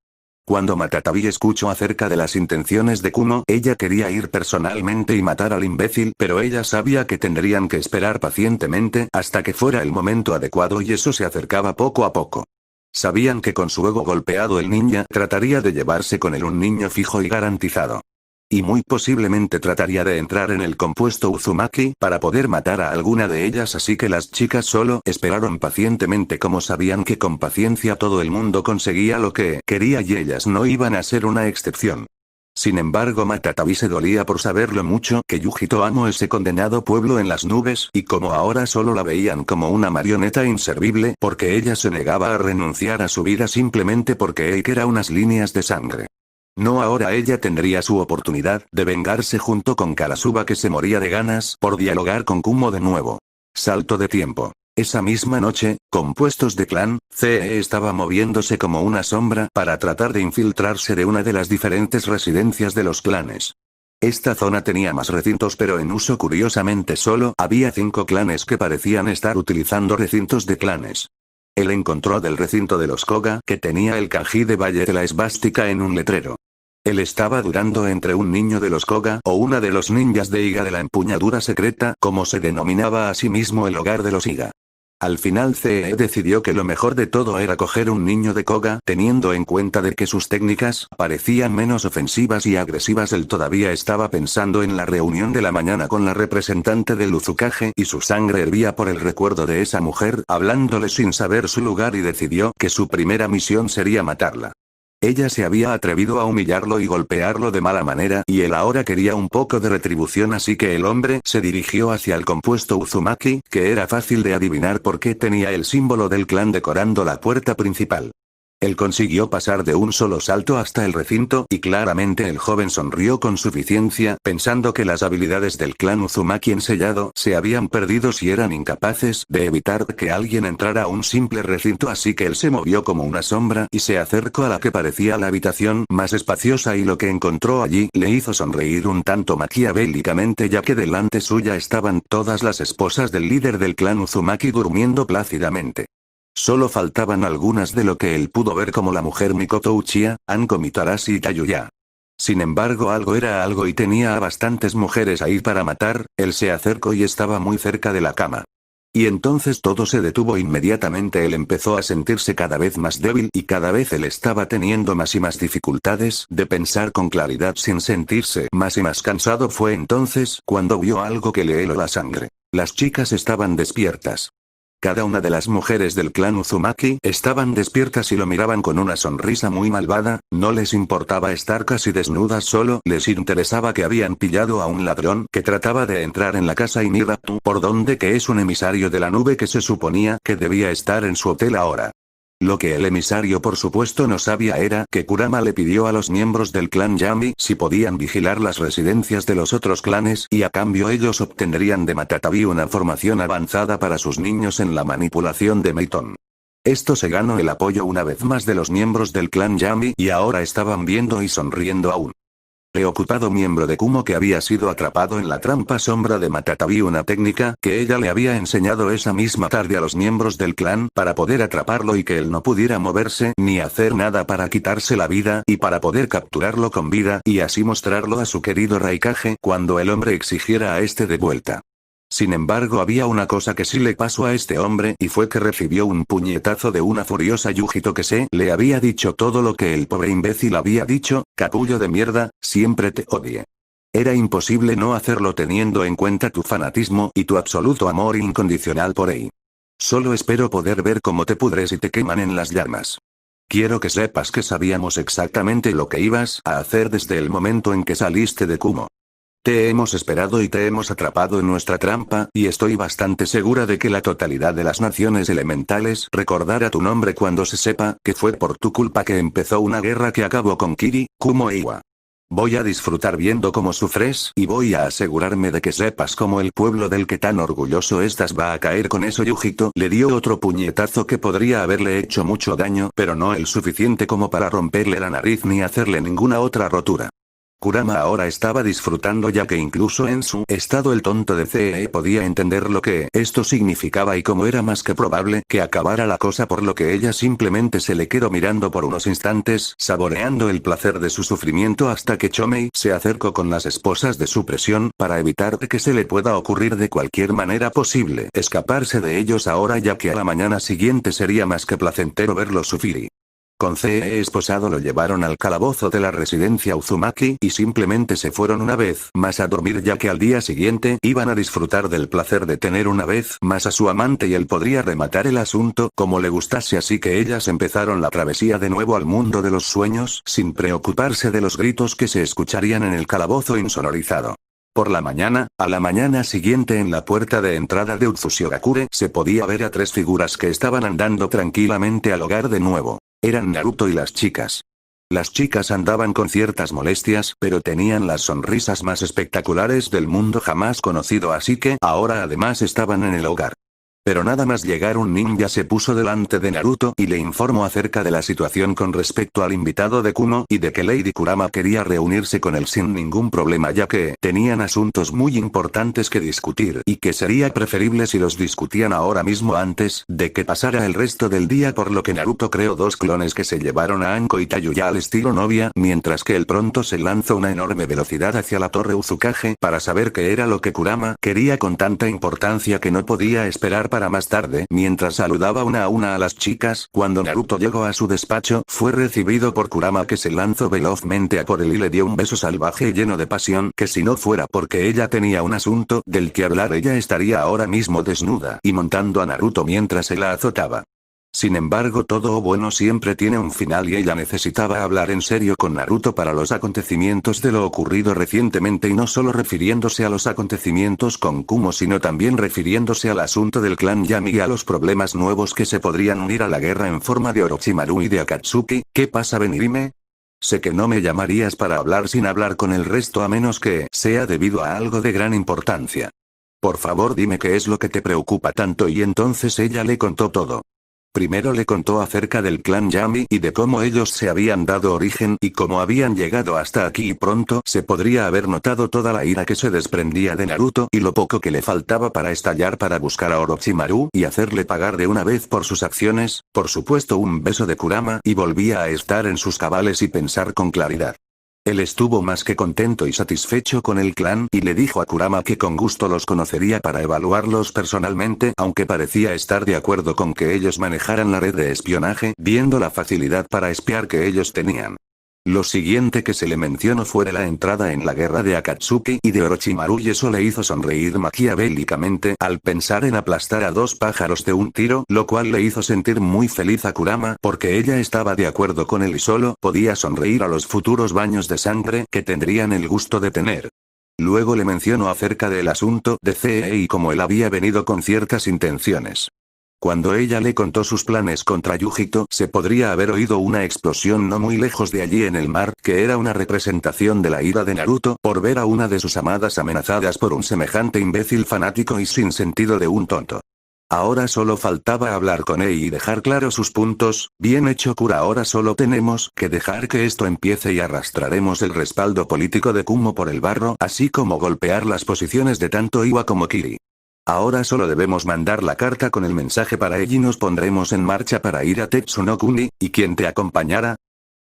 Cuando Matatabi escuchó acerca de las intenciones de Kumo, ella quería ir personalmente y matar al imbécil, pero ella sabía que tendrían que esperar pacientemente hasta que fuera el momento adecuado y eso se acercaba poco a poco. Sabían que con su ego golpeado el ninja trataría de llevarse con él un niño fijo y garantizado. Y muy posiblemente trataría de entrar en el compuesto Uzumaki para poder matar a alguna de ellas, así que las chicas solo esperaron pacientemente, como sabían que con paciencia todo el mundo conseguía lo que quería y ellas no iban a ser una excepción. Sin embargo, Matatabi se dolía por saber lo mucho que Yujito amó ese condenado pueblo en las nubes, y como ahora solo la veían como una marioneta inservible porque ella se negaba a renunciar a su vida simplemente porque Eik era unas líneas de sangre. No, ahora ella tendría su oportunidad de vengarse junto con Karasuba, que se moría de ganas por dialogar con Kumo de nuevo. Salto de tiempo. Esa misma noche, compuestos de clan, CE estaba moviéndose como una sombra para tratar de infiltrarse de una de las diferentes residencias de los clanes. Esta zona tenía más recintos, pero en uso curiosamente solo había 5 clanes que parecían estar utilizando recintos de clanes. Él encontró del recinto de los Koga que tenía el kanji de Valle de la esvástica en un letrero. Él estaba dudando entre un niño de los Koga o una de los ninjas de Iga de la empuñadura secreta, como se denominaba a sí mismo el hogar de los Iga. Al final CE decidió que lo mejor de todo era coger un niño de Koga, teniendo en cuenta de que sus técnicas parecían menos ofensivas y agresivas. Él todavía estaba pensando en la reunión de la mañana con la representante del Uzukage y su sangre hervía por el recuerdo de esa mujer hablándole sin saber su lugar, y decidió que su primera misión sería matarla. Ella se había atrevido a humillarlo y golpearlo de mala manera, y él ahora quería un poco de retribución, así que el hombre se dirigió hacia el compuesto Uzumaki, que era fácil de adivinar porque tenía el símbolo del clan decorando la puerta principal. Él consiguió pasar de un solo salto hasta el recinto, y claramente el joven sonrió con suficiencia, pensando que las habilidades del clan Uzumaki ensellado se habían perdido si eran incapaces de evitar que alguien entrara a un simple recinto, así que él se movió como una sombra y se acercó a la que parecía la habitación más espaciosa, y lo que encontró allí le hizo sonreír un tanto maquiavélicamente, ya que delante suya estaban todas las esposas del líder del clan Uzumaki durmiendo plácidamente. Solo faltaban algunas de lo que él pudo ver, como la mujer Mikoto Uchiha, Anko Mitarashi y Tayuya. Sin embargo, algo era algo y tenía a bastantes mujeres ahí para matar. Él se acercó y estaba muy cerca de la cama. Y entonces todo se detuvo inmediatamente. Él empezó a sentirse cada vez más débil y cada vez él estaba teniendo más y más dificultades de pensar con claridad sin sentirse más y más cansado. Fue entonces cuando vio algo que le heló la sangre. Las chicas estaban despiertas. Cada una de las mujeres del clan Uzumaki estaban despiertas y lo miraban con una sonrisa muy malvada. No les importaba estar casi desnudas, solo les interesaba que habían pillado a un ladrón que trataba de entrar en la casa, y mira tú por dónde, que es un emisario de la nube que se suponía que debía estar en su hotel ahora. Lo que el emisario por supuesto no sabía era que Kurama le pidió a los miembros del clan Yami si podían vigilar las residencias de los otros clanes, y a cambio ellos obtendrían de Matatabi una formación avanzada para sus niños en la manipulación de Meiton. Esto se ganó el apoyo una vez más de los miembros del clan Yami, y ahora estaban viendo y sonriendo aún. Preocupado miembro de Kumo que había sido atrapado en la trampa sombra de Matatabi, una técnica que ella le había enseñado esa misma tarde a los miembros del clan para poder atraparlo y que él no pudiera moverse ni hacer nada para quitarse la vida, y para poder capturarlo con vida y así mostrarlo a su querido Raikage cuando el hombre exigiera a este de vuelta. Sin embargo, había una cosa que sí le pasó a este hombre, y fue que recibió un puñetazo de una furiosa Yujito que se le había dicho todo lo que el pobre imbécil había dicho: capullo de mierda, siempre te odié. Era imposible no hacerlo teniendo en cuenta tu fanatismo y tu absoluto amor incondicional por él. Solo espero poder ver cómo te pudres y te queman en las llamas. Quiero que sepas que sabíamos exactamente lo que ibas a hacer desde el momento en que saliste de Kumo. Te hemos esperado y te hemos atrapado en nuestra trampa, y estoy bastante segura de que la totalidad de las naciones elementales recordará tu nombre cuando se sepa que fue por tu culpa que empezó una guerra que acabó con Kiri, Kumo e Iwa. Voy a disfrutar viendo cómo sufres, y voy a asegurarme de que sepas cómo el pueblo del que tan orgulloso estás va a caer con eso. Yujito le dio otro puñetazo que podría haberle hecho mucho daño, pero no el suficiente como para romperle la nariz ni hacerle ninguna otra rotura. Kurama ahora estaba disfrutando ya que incluso en su estado el tonto de CE podía entender lo que esto significaba y cómo era más que probable que acabara la cosa, por lo que ella simplemente se le quedó mirando por unos instantes, saboreando el placer de su sufrimiento hasta que Chomei se acercó con las esposas de su presión para evitar que se le pueda ocurrir de cualquier manera posible escaparse de ellos ahora, ya que a la mañana siguiente sería más que placentero verlo sufrir. Con CE esposado lo llevaron al calabozo de la residencia Uzumaki y simplemente se fueron una vez más a dormir, ya que al día siguiente iban a disfrutar del placer de tener una vez más a su amante y él podría rematar el asunto como le gustase, así que ellas empezaron la travesía de nuevo al mundo de los sueños sin preocuparse de los gritos que se escucharían en el calabozo insonorizado. Por la mañana, a la mañana siguiente en la puerta de entrada de Utsushigakure se podía ver a tres figuras que estaban andando tranquilamente al hogar de nuevo. Eran Naruto y las chicas. Las chicas andaban con ciertas molestias, pero tenían las sonrisas más espectaculares del mundo jamás conocido, así que ahora además estaban en el hogar. Pero nada más llegar un ninja se puso delante de Naruto y le informó acerca de la situación con respecto al invitado de Kumo y de que Lady Kurama quería reunirse con él sin ningún problema, ya que tenían asuntos muy importantes que discutir y que sería preferible si los discutían ahora mismo antes de que pasara el resto del día, por lo que Naruto creó dos clones que se llevaron a Anko y Tayuya al estilo novia, mientras que él pronto se lanzó a una enorme velocidad hacia la torre Uzukage para saber qué era lo que Kurama quería con tanta importancia que no podía esperar para más tarde. Mientras saludaba una a una a las chicas, cuando Naruto llegó a su despacho, fue recibido por Kurama, que se lanzó velozmente a por él y le dio un beso salvaje y lleno de pasión, que si no fuera porque ella tenía un asunto del que hablar ella estaría ahora mismo desnuda y montando a Naruto mientras se la azotaba. Sin embargo, todo bueno siempre tiene un final y ella necesitaba hablar en serio con Naruto para los acontecimientos de lo ocurrido recientemente, y no solo refiriéndose a los acontecimientos con Kumo, sino también refiriéndose al asunto del clan Yami y a los problemas nuevos que se podrían unir a la guerra en forma de Orochimaru y de Akatsuki. ¿Qué pasa, ven y dime? Sé que no me llamarías para hablar sin hablar con el resto, a menos que sea debido a algo de gran importancia. Por favor, dime qué es lo que te preocupa tanto, y entonces ella le contó todo. Primero le contó acerca del clan Yami y de cómo ellos se habían dado origen y cómo habían llegado hasta aquí, y pronto se podría haber notado toda la ira que se desprendía de Naruto y lo poco que le faltaba para estallar para buscar a Orochimaru y hacerle pagar de una vez por sus acciones. Por supuesto, un beso de Kurama y volvía a estar en sus cabales y pensar con claridad. Él estuvo más que contento y satisfecho con el clan y le dijo a Kurama que con gusto los conocería para evaluarlos personalmente, aunque parecía estar de acuerdo con que ellos manejaran la red de espionaje, viendo la facilidad para espiar que ellos tenían. Lo siguiente que se le mencionó fue la entrada en la guerra de Akatsuki y de Orochimaru, y eso le hizo sonreír maquiavélicamente al pensar en aplastar a dos pájaros de un tiro, lo cual le hizo sentir muy feliz a Kurama porque ella estaba de acuerdo con él y solo podía sonreír a los futuros baños de sangre que tendrían el gusto de tener. Luego le mencionó acerca del asunto de CE y cómo él había venido con ciertas intenciones. Cuando ella le contó sus planes contra Yujito, se podría haber oído una explosión no muy lejos de allí en el mar, que era una representación de la ira de Naruto por ver a una de sus amadas amenazadas por un semejante imbécil fanático y sin sentido de un tonto. Ahora solo faltaba hablar con él y dejar claro sus puntos. Bien hecho, Kura, ahora solo tenemos que dejar que esto empiece y arrastraremos el respaldo político de Kumo por el barro, así como golpear las posiciones de tanto Iwa como Kiri. Ahora solo debemos mandar la carta con el mensaje para ella y nos pondremos en marcha para ir a Tetsunokuni. ¿Y quién te acompañará?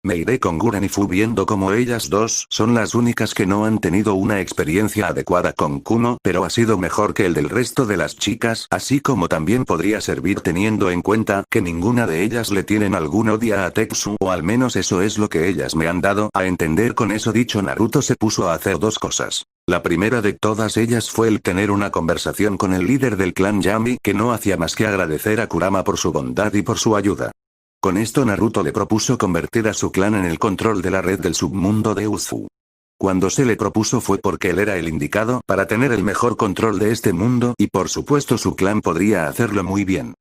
Me iré con Guren y Fu, viendo como ellas dos son las únicas que no han tenido una experiencia adecuada con Kumo, pero ha sido mejor que el del resto de las chicas, así como también podría servir teniendo en cuenta que ninguna de ellas le tienen algún odio a Tetsu, o al menos eso es lo que ellas me han dado a entender. Con eso dicho, Naruto se puso a hacer dos cosas. La primera de todas ellas fue el tener una conversación con el líder del clan Yami, que no hacía más que agradecer a Kurama por su bondad y por su ayuda. Con esto Naruto le propuso convertir a su clan en el control de la red del submundo de Uzu. Cuando se le propuso fue porque él era el indicado para tener el mejor control de este mundo y por supuesto su clan podría hacerlo muy bien.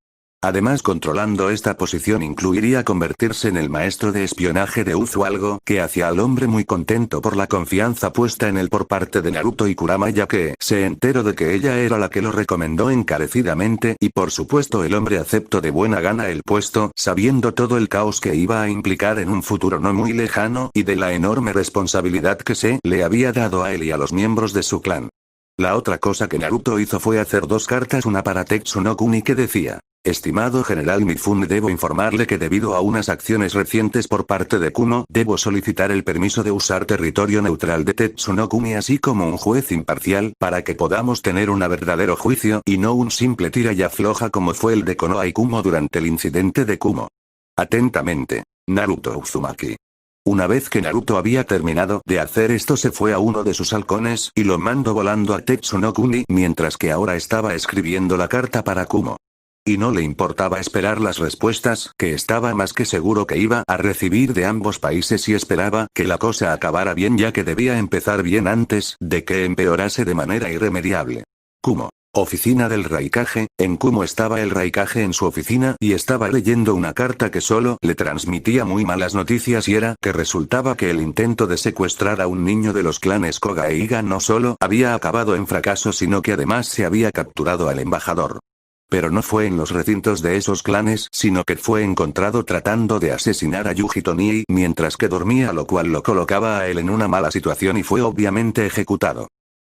Además, controlando esta posición incluiría convertirse en el maestro de espionaje de Uzu, algo que hacía al hombre muy contento por la confianza puesta en él por parte de Naruto y Kurama, ya que se enteró de que ella era la que lo recomendó encarecidamente, y por supuesto el hombre aceptó de buena gana el puesto, sabiendo todo el caos que iba a implicar en un futuro no muy lejano, y de la enorme responsabilidad que se le había dado a él y a los miembros de su clan. La otra cosa que Naruto hizo fue hacer 2 cartas, una para Tetsunokuni que decía: estimado general Mifune, debo informarle que debido a unas acciones recientes por parte de Kumo, debo solicitar el permiso de usar territorio neutral de Tetsunokuni así como un juez imparcial, para que podamos tener un verdadero juicio, y no un simple tira y afloja como fue el de Konoha y Kumo durante el incidente de Kumo. Atentamente, Naruto Uzumaki. Una vez que Naruto había terminado de hacer esto, se fue a uno de sus halcones, y lo mandó volando a Tetsunokuni, mientras que ahora estaba escribiendo la carta para Kumo. Y no le importaba esperar las respuestas, que estaba más que seguro que iba a recibir de ambos países, y esperaba que la cosa acabara bien, ya que debía empezar bien antes de que empeorase de manera irremediable. Kumo. Oficina del Raikage. En Kumo estaba el Raikage en su oficina y estaba leyendo una carta que solo le transmitía muy malas noticias, y era que resultaba que el intento de secuestrar a un niño de los clanes Koga e Iga no solo había acabado en fracaso, sino que además se había capturado al embajador. Pero no fue en los recintos de esos clanes, sino que fue encontrado tratando de asesinar a Yuji Tonii mientras que dormía, lo cual lo colocaba a él en una mala situación y fue obviamente ejecutado.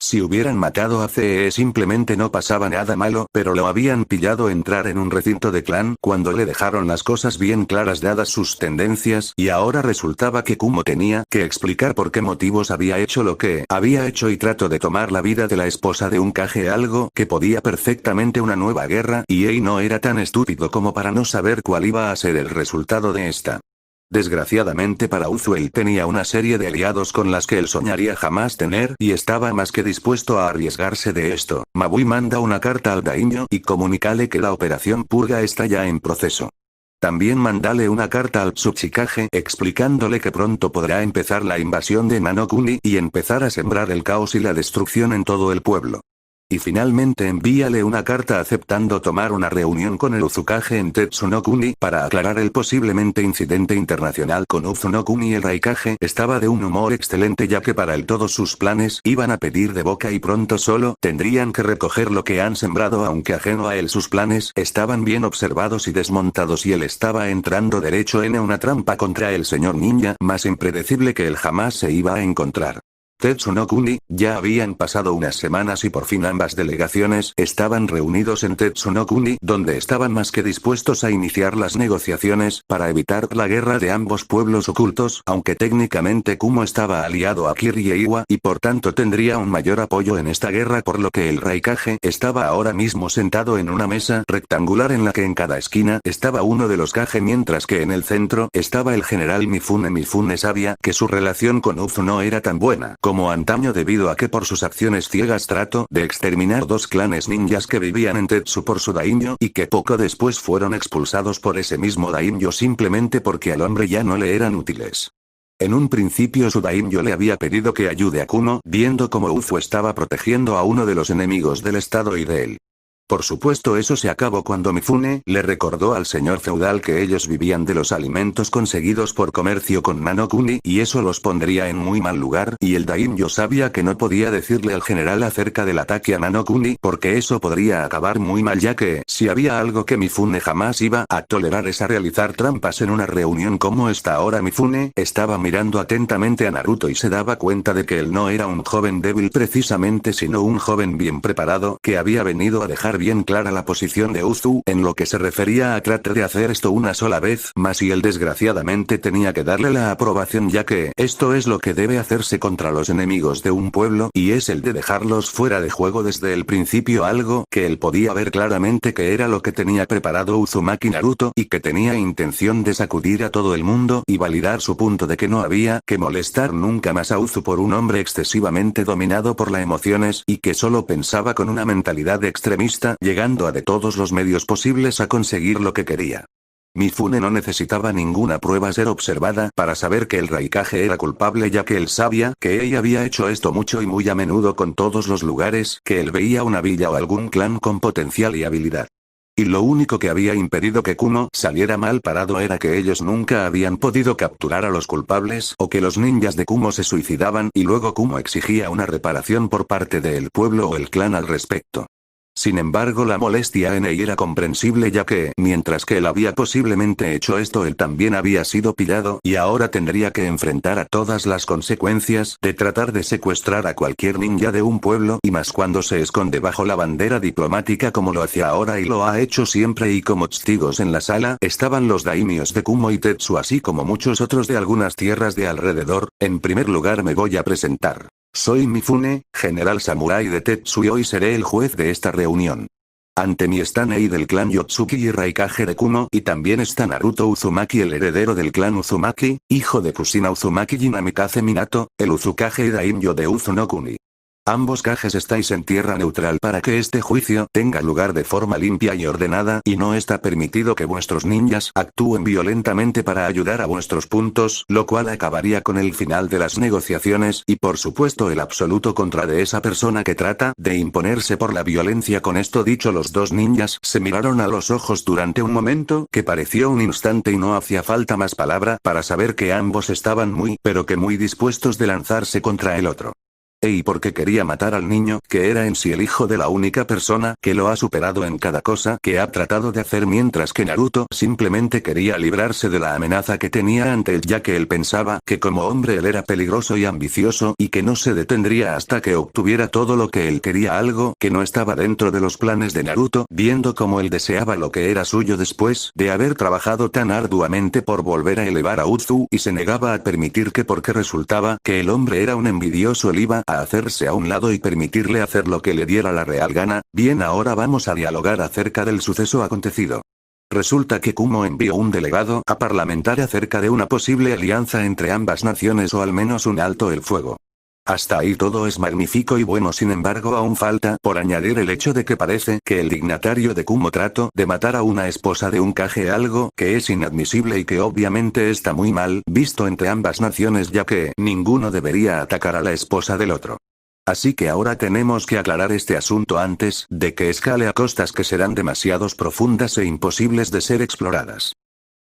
Si hubieran matado a CE simplemente no pasaba nada malo, pero lo habían pillado entrar en un recinto de clan cuando le dejaron las cosas bien claras dadas sus tendencias, y ahora resultaba que Kumo tenía que explicar por qué motivos había hecho lo que había hecho y trató de tomar la vida de la esposa de un Kage, algo que podía perfectamente una nueva guerra, y Ei no era tan estúpido como para no saber cuál iba a ser el resultado de esta. Desgraciadamente para Uzu, él tenía una serie de aliados con las que él soñaría jamás tener, y estaba más que dispuesto a arriesgarse de esto. Mabui manda una carta al daimyo y comunícale que la operación purga está ya en proceso. También mandale una carta al Tsuchikage explicándole que pronto podrá empezar la invasión de Nanokuni y empezar a sembrar el caos y la destrucción en todo el pueblo. Y finalmente envíale una carta aceptando tomar una reunión con el Uzukage en Tetsunokuni para aclarar el posiblemente incidente internacional con Uzunokuni. El Raikage estaba de un humor excelente, ya que para él todos sus planes iban a pedir de boca y pronto solo tendrían que recoger lo que han sembrado, aunque ajeno a él sus planes estaban bien observados y desmontados, y él estaba entrando derecho en una trampa contra el señor ninja más impredecible que él jamás se iba a encontrar. Tetsunokuni. Ya habían pasado unas semanas y por fin ambas delegaciones estaban reunidos en Tetsunokuni, donde estaban más que dispuestos a iniciar las negociaciones para evitar la guerra de ambos pueblos ocultos, aunque técnicamente Kumo estaba aliado a Kiri e Iwa y por tanto tendría un mayor apoyo en esta guerra, por lo que el Raikage estaba ahora mismo sentado en una mesa rectangular en la que en cada esquina estaba uno de los Kage, mientras que en el centro estaba el general Mifune. Mifune sabía que su relación con Uzu no era tan buena como antaño, debido a que por sus acciones ciegas trató de exterminar 2 clanes ninjas que vivían en Tetsu por su daimyo, y que poco después fueron expulsados por ese mismo daimyo simplemente porque al hombre ya no le eran útiles. En un principio su daimyo le había pedido que ayude a Kumo, viendo cómo Uzu estaba protegiendo a uno de los enemigos del estado y de él. Por supuesto, eso se acabó cuando Mifune le recordó al señor feudal que ellos vivían de los alimentos conseguidos por comercio con Nanokuni, y eso los pondría en muy mal lugar, y el daimyo sabía que no podía decirle al general acerca del ataque a Nanokuni, porque eso podría acabar muy mal, ya que si había algo que Mifune jamás iba a tolerar es a realizar trampas en una reunión como esta. Ahora Mifune estaba mirando atentamente a Naruto y se daba cuenta de que él no era un joven débil precisamente, sino un joven bien preparado que había venido a dejar bien clara la posición de Uzu en lo que se refería a tratar de hacer esto una sola vez más, y él desgraciadamente tenía que darle la aprobación, ya que esto es lo que debe hacerse contra los enemigos de un pueblo, y es el de dejarlos fuera de juego desde el principio, algo que él podía ver claramente que era lo que tenía preparado Uzumaki Naruto, y que tenía intención de sacudir a todo el mundo y validar su punto de que no había que molestar nunca más a Uzu por un hombre excesivamente dominado por las emociones y que solo pensaba con una mentalidad extremista, llegando a de todos los medios posibles a conseguir lo que quería. Mifune no necesitaba ninguna prueba ser observada para saber que el Raikage era culpable, ya que él sabía que ella había hecho esto mucho y muy a menudo con todos los lugares que él veía una villa o algún clan con potencial y habilidad. Y lo único que había impedido que Kumo saliera mal parado era que ellos nunca habían podido capturar a los culpables o que los ninjas de Kumo se suicidaban y luego Kumo exigía una reparación por parte del pueblo o el clan al respecto. Sin embargo, la molestia en él era comprensible ya que, mientras que él había posiblemente hecho esto, él también había sido pillado y ahora tendría que enfrentar a todas las consecuencias de tratar de secuestrar a cualquier ninja de un pueblo y más cuando se esconde bajo la bandera diplomática como lo hacía ahora y lo ha hecho siempre, y como testigos en la sala estaban los daimios de Kumo y Tetsu así como muchos otros de algunas tierras de alrededor. En primer lugar me voy a presentar. Soy Mifune, general samurái de Tetsu y hoy seré el juez de esta reunión. Ante mí están Ei del clan Yotsuki y Raikage de Kumo y también está Naruto Uzumaki, el heredero del clan Uzumaki, hijo de Kushina Uzumaki y Namikaze Minato, el Uzukage y daimyo de Uzunokuni. Ambos kages estáis en tierra neutral para que este juicio tenga lugar de forma limpia y ordenada y no está permitido que vuestros ninjas actúen violentamente para ayudar a vuestros puntos, lo cual acabaría con el final de las negociaciones y por supuesto el absoluto contra de esa persona que trata de imponerse por la violencia. Con esto dicho, los dos ninjas se miraron a los ojos durante un momento que pareció un instante y no hacía falta más palabra para saber que ambos estaban muy dispuestos de lanzarse contra el otro. Y porque quería matar al niño, que era en sí el hijo de la única persona que lo ha superado en cada cosa que ha tratado de hacer, mientras que Naruto simplemente quería librarse de la amenaza que tenía ante él, ya que él pensaba que como hombre él era peligroso y ambicioso y que no se detendría hasta que obtuviera todo lo que él quería, algo que no estaba dentro de los planes de Naruto, viendo cómo él deseaba lo que era suyo después de haber trabajado tan arduamente por volver a elevar a Uzu, y se negaba a permitir que, porque resultaba que el hombre era un envidioso, él iba a hacerse a un lado y permitirle hacer lo que le diera la real gana. Bien, ahora vamos a dialogar acerca del suceso acontecido. Resulta que Kumo envió un delegado a parlamentar acerca de una posible alianza entre ambas naciones o al menos un alto el fuego. Hasta ahí todo es magnífico y bueno, sin embargo aún falta por añadir el hecho de que parece que el dignatario de Kumo trató de matar a una esposa de un kage, algo que es inadmisible y que obviamente está muy mal visto entre ambas naciones, ya que ninguno debería atacar a la esposa del otro. Así que ahora tenemos que aclarar este asunto antes de que escale a costas que serán demasiados profundas e imposibles de ser exploradas.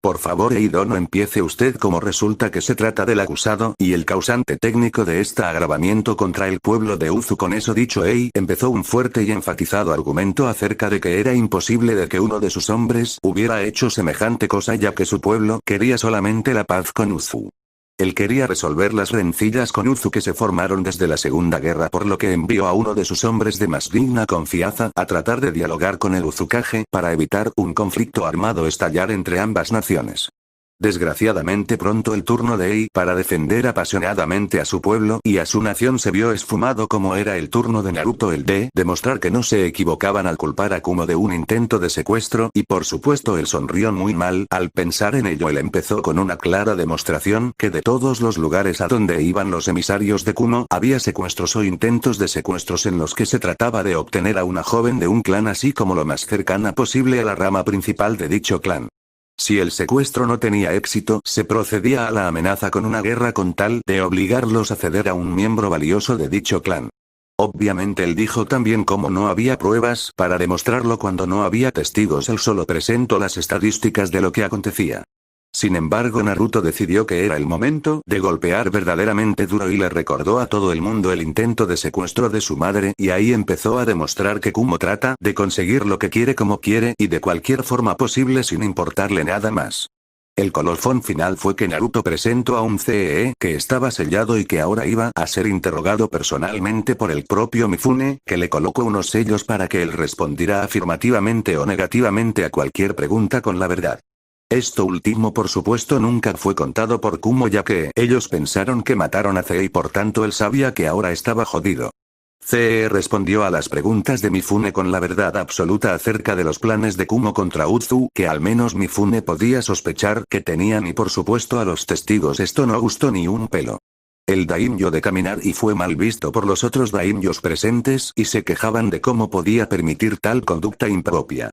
Por favor, Eido, no empiece usted, como resulta que se trata del acusado y el causante técnico de este agravamiento contra el pueblo de Uzu. Con eso dicho, Ei empezó un fuerte y enfatizado argumento acerca de que era imposible de que uno de sus hombres hubiera hecho semejante cosa, ya que su pueblo quería solamente la paz con Uzu. Él quería resolver las rencillas con Uzu que se formaron desde la Segunda Guerra, por lo que envió a uno de sus hombres de más digna confianza a tratar de dialogar con el Uzukage para evitar un conflicto armado estallar entre ambas naciones. Desgraciadamente pronto el turno de Ei para defender apasionadamente a su pueblo y a su nación se vio esfumado, como era el turno de Naruto el de demostrar que no se equivocaban al culpar a Kumo de un intento de secuestro, y por supuesto él sonrió muy mal al pensar en ello. Él empezó con una clara demostración que de todos los lugares a donde iban los emisarios de Kumo había secuestros o intentos de secuestros en los que se trataba de obtener a una joven de un clan, así como lo más cercana posible a la rama principal de dicho clan. Si el secuestro no tenía éxito, se procedía a la amenaza con una guerra con tal de obligarlos a ceder a un miembro valioso de dicho clan. Obviamente él dijo también cómo no había pruebas para demostrarlo cuando no había testigos, él solo presentó las estadísticas de lo que acontecía. Sin embargo, Naruto decidió que era el momento de golpear verdaderamente duro y le recordó a todo el mundo el intento de secuestro de su madre, y ahí empezó a demostrar que Kumo trata de conseguir lo que quiere como quiere y de cualquier forma posible sin importarle nada más. El colofón final fue que Naruto presentó a un CEE que estaba sellado y que ahora iba a ser interrogado personalmente por el propio Mifune, que le colocó unos sellos para que él respondiera afirmativamente o negativamente a cualquier pregunta con la verdad. Esto último por supuesto nunca fue contado por Kumo, ya que ellos pensaron que mataron a CEE y por tanto él sabía que ahora estaba jodido. CEE respondió a las preguntas de Mifune con la verdad absoluta acerca de los planes de Kumo contra Uzu, que al menos Mifune podía sospechar que tenían, y por supuesto a los testigos esto no gustó ni un pelo. El daimyo de caminar y fue mal visto por los otros daimyos presentes y se quejaban de cómo podía permitir tal conducta impropia.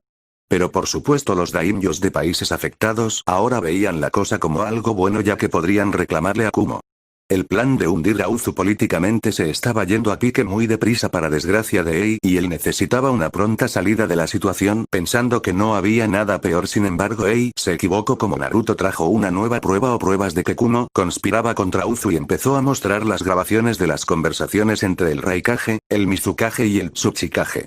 Pero por supuesto los daimyos de países afectados ahora veían la cosa como algo bueno, ya que podrían reclamarle a Kumo. El plan de hundir a Uzu políticamente se estaba yendo a pique muy deprisa para desgracia de Ei, y él necesitaba una pronta salida de la situación pensando que no había nada peor. Sin embargo, Ei se equivocó como Naruto trajo una nueva prueba o pruebas de que Kumo conspiraba contra Uzu y empezó a mostrar las grabaciones de las conversaciones entre el Raikage, el Mizukage y el Tsuchikage.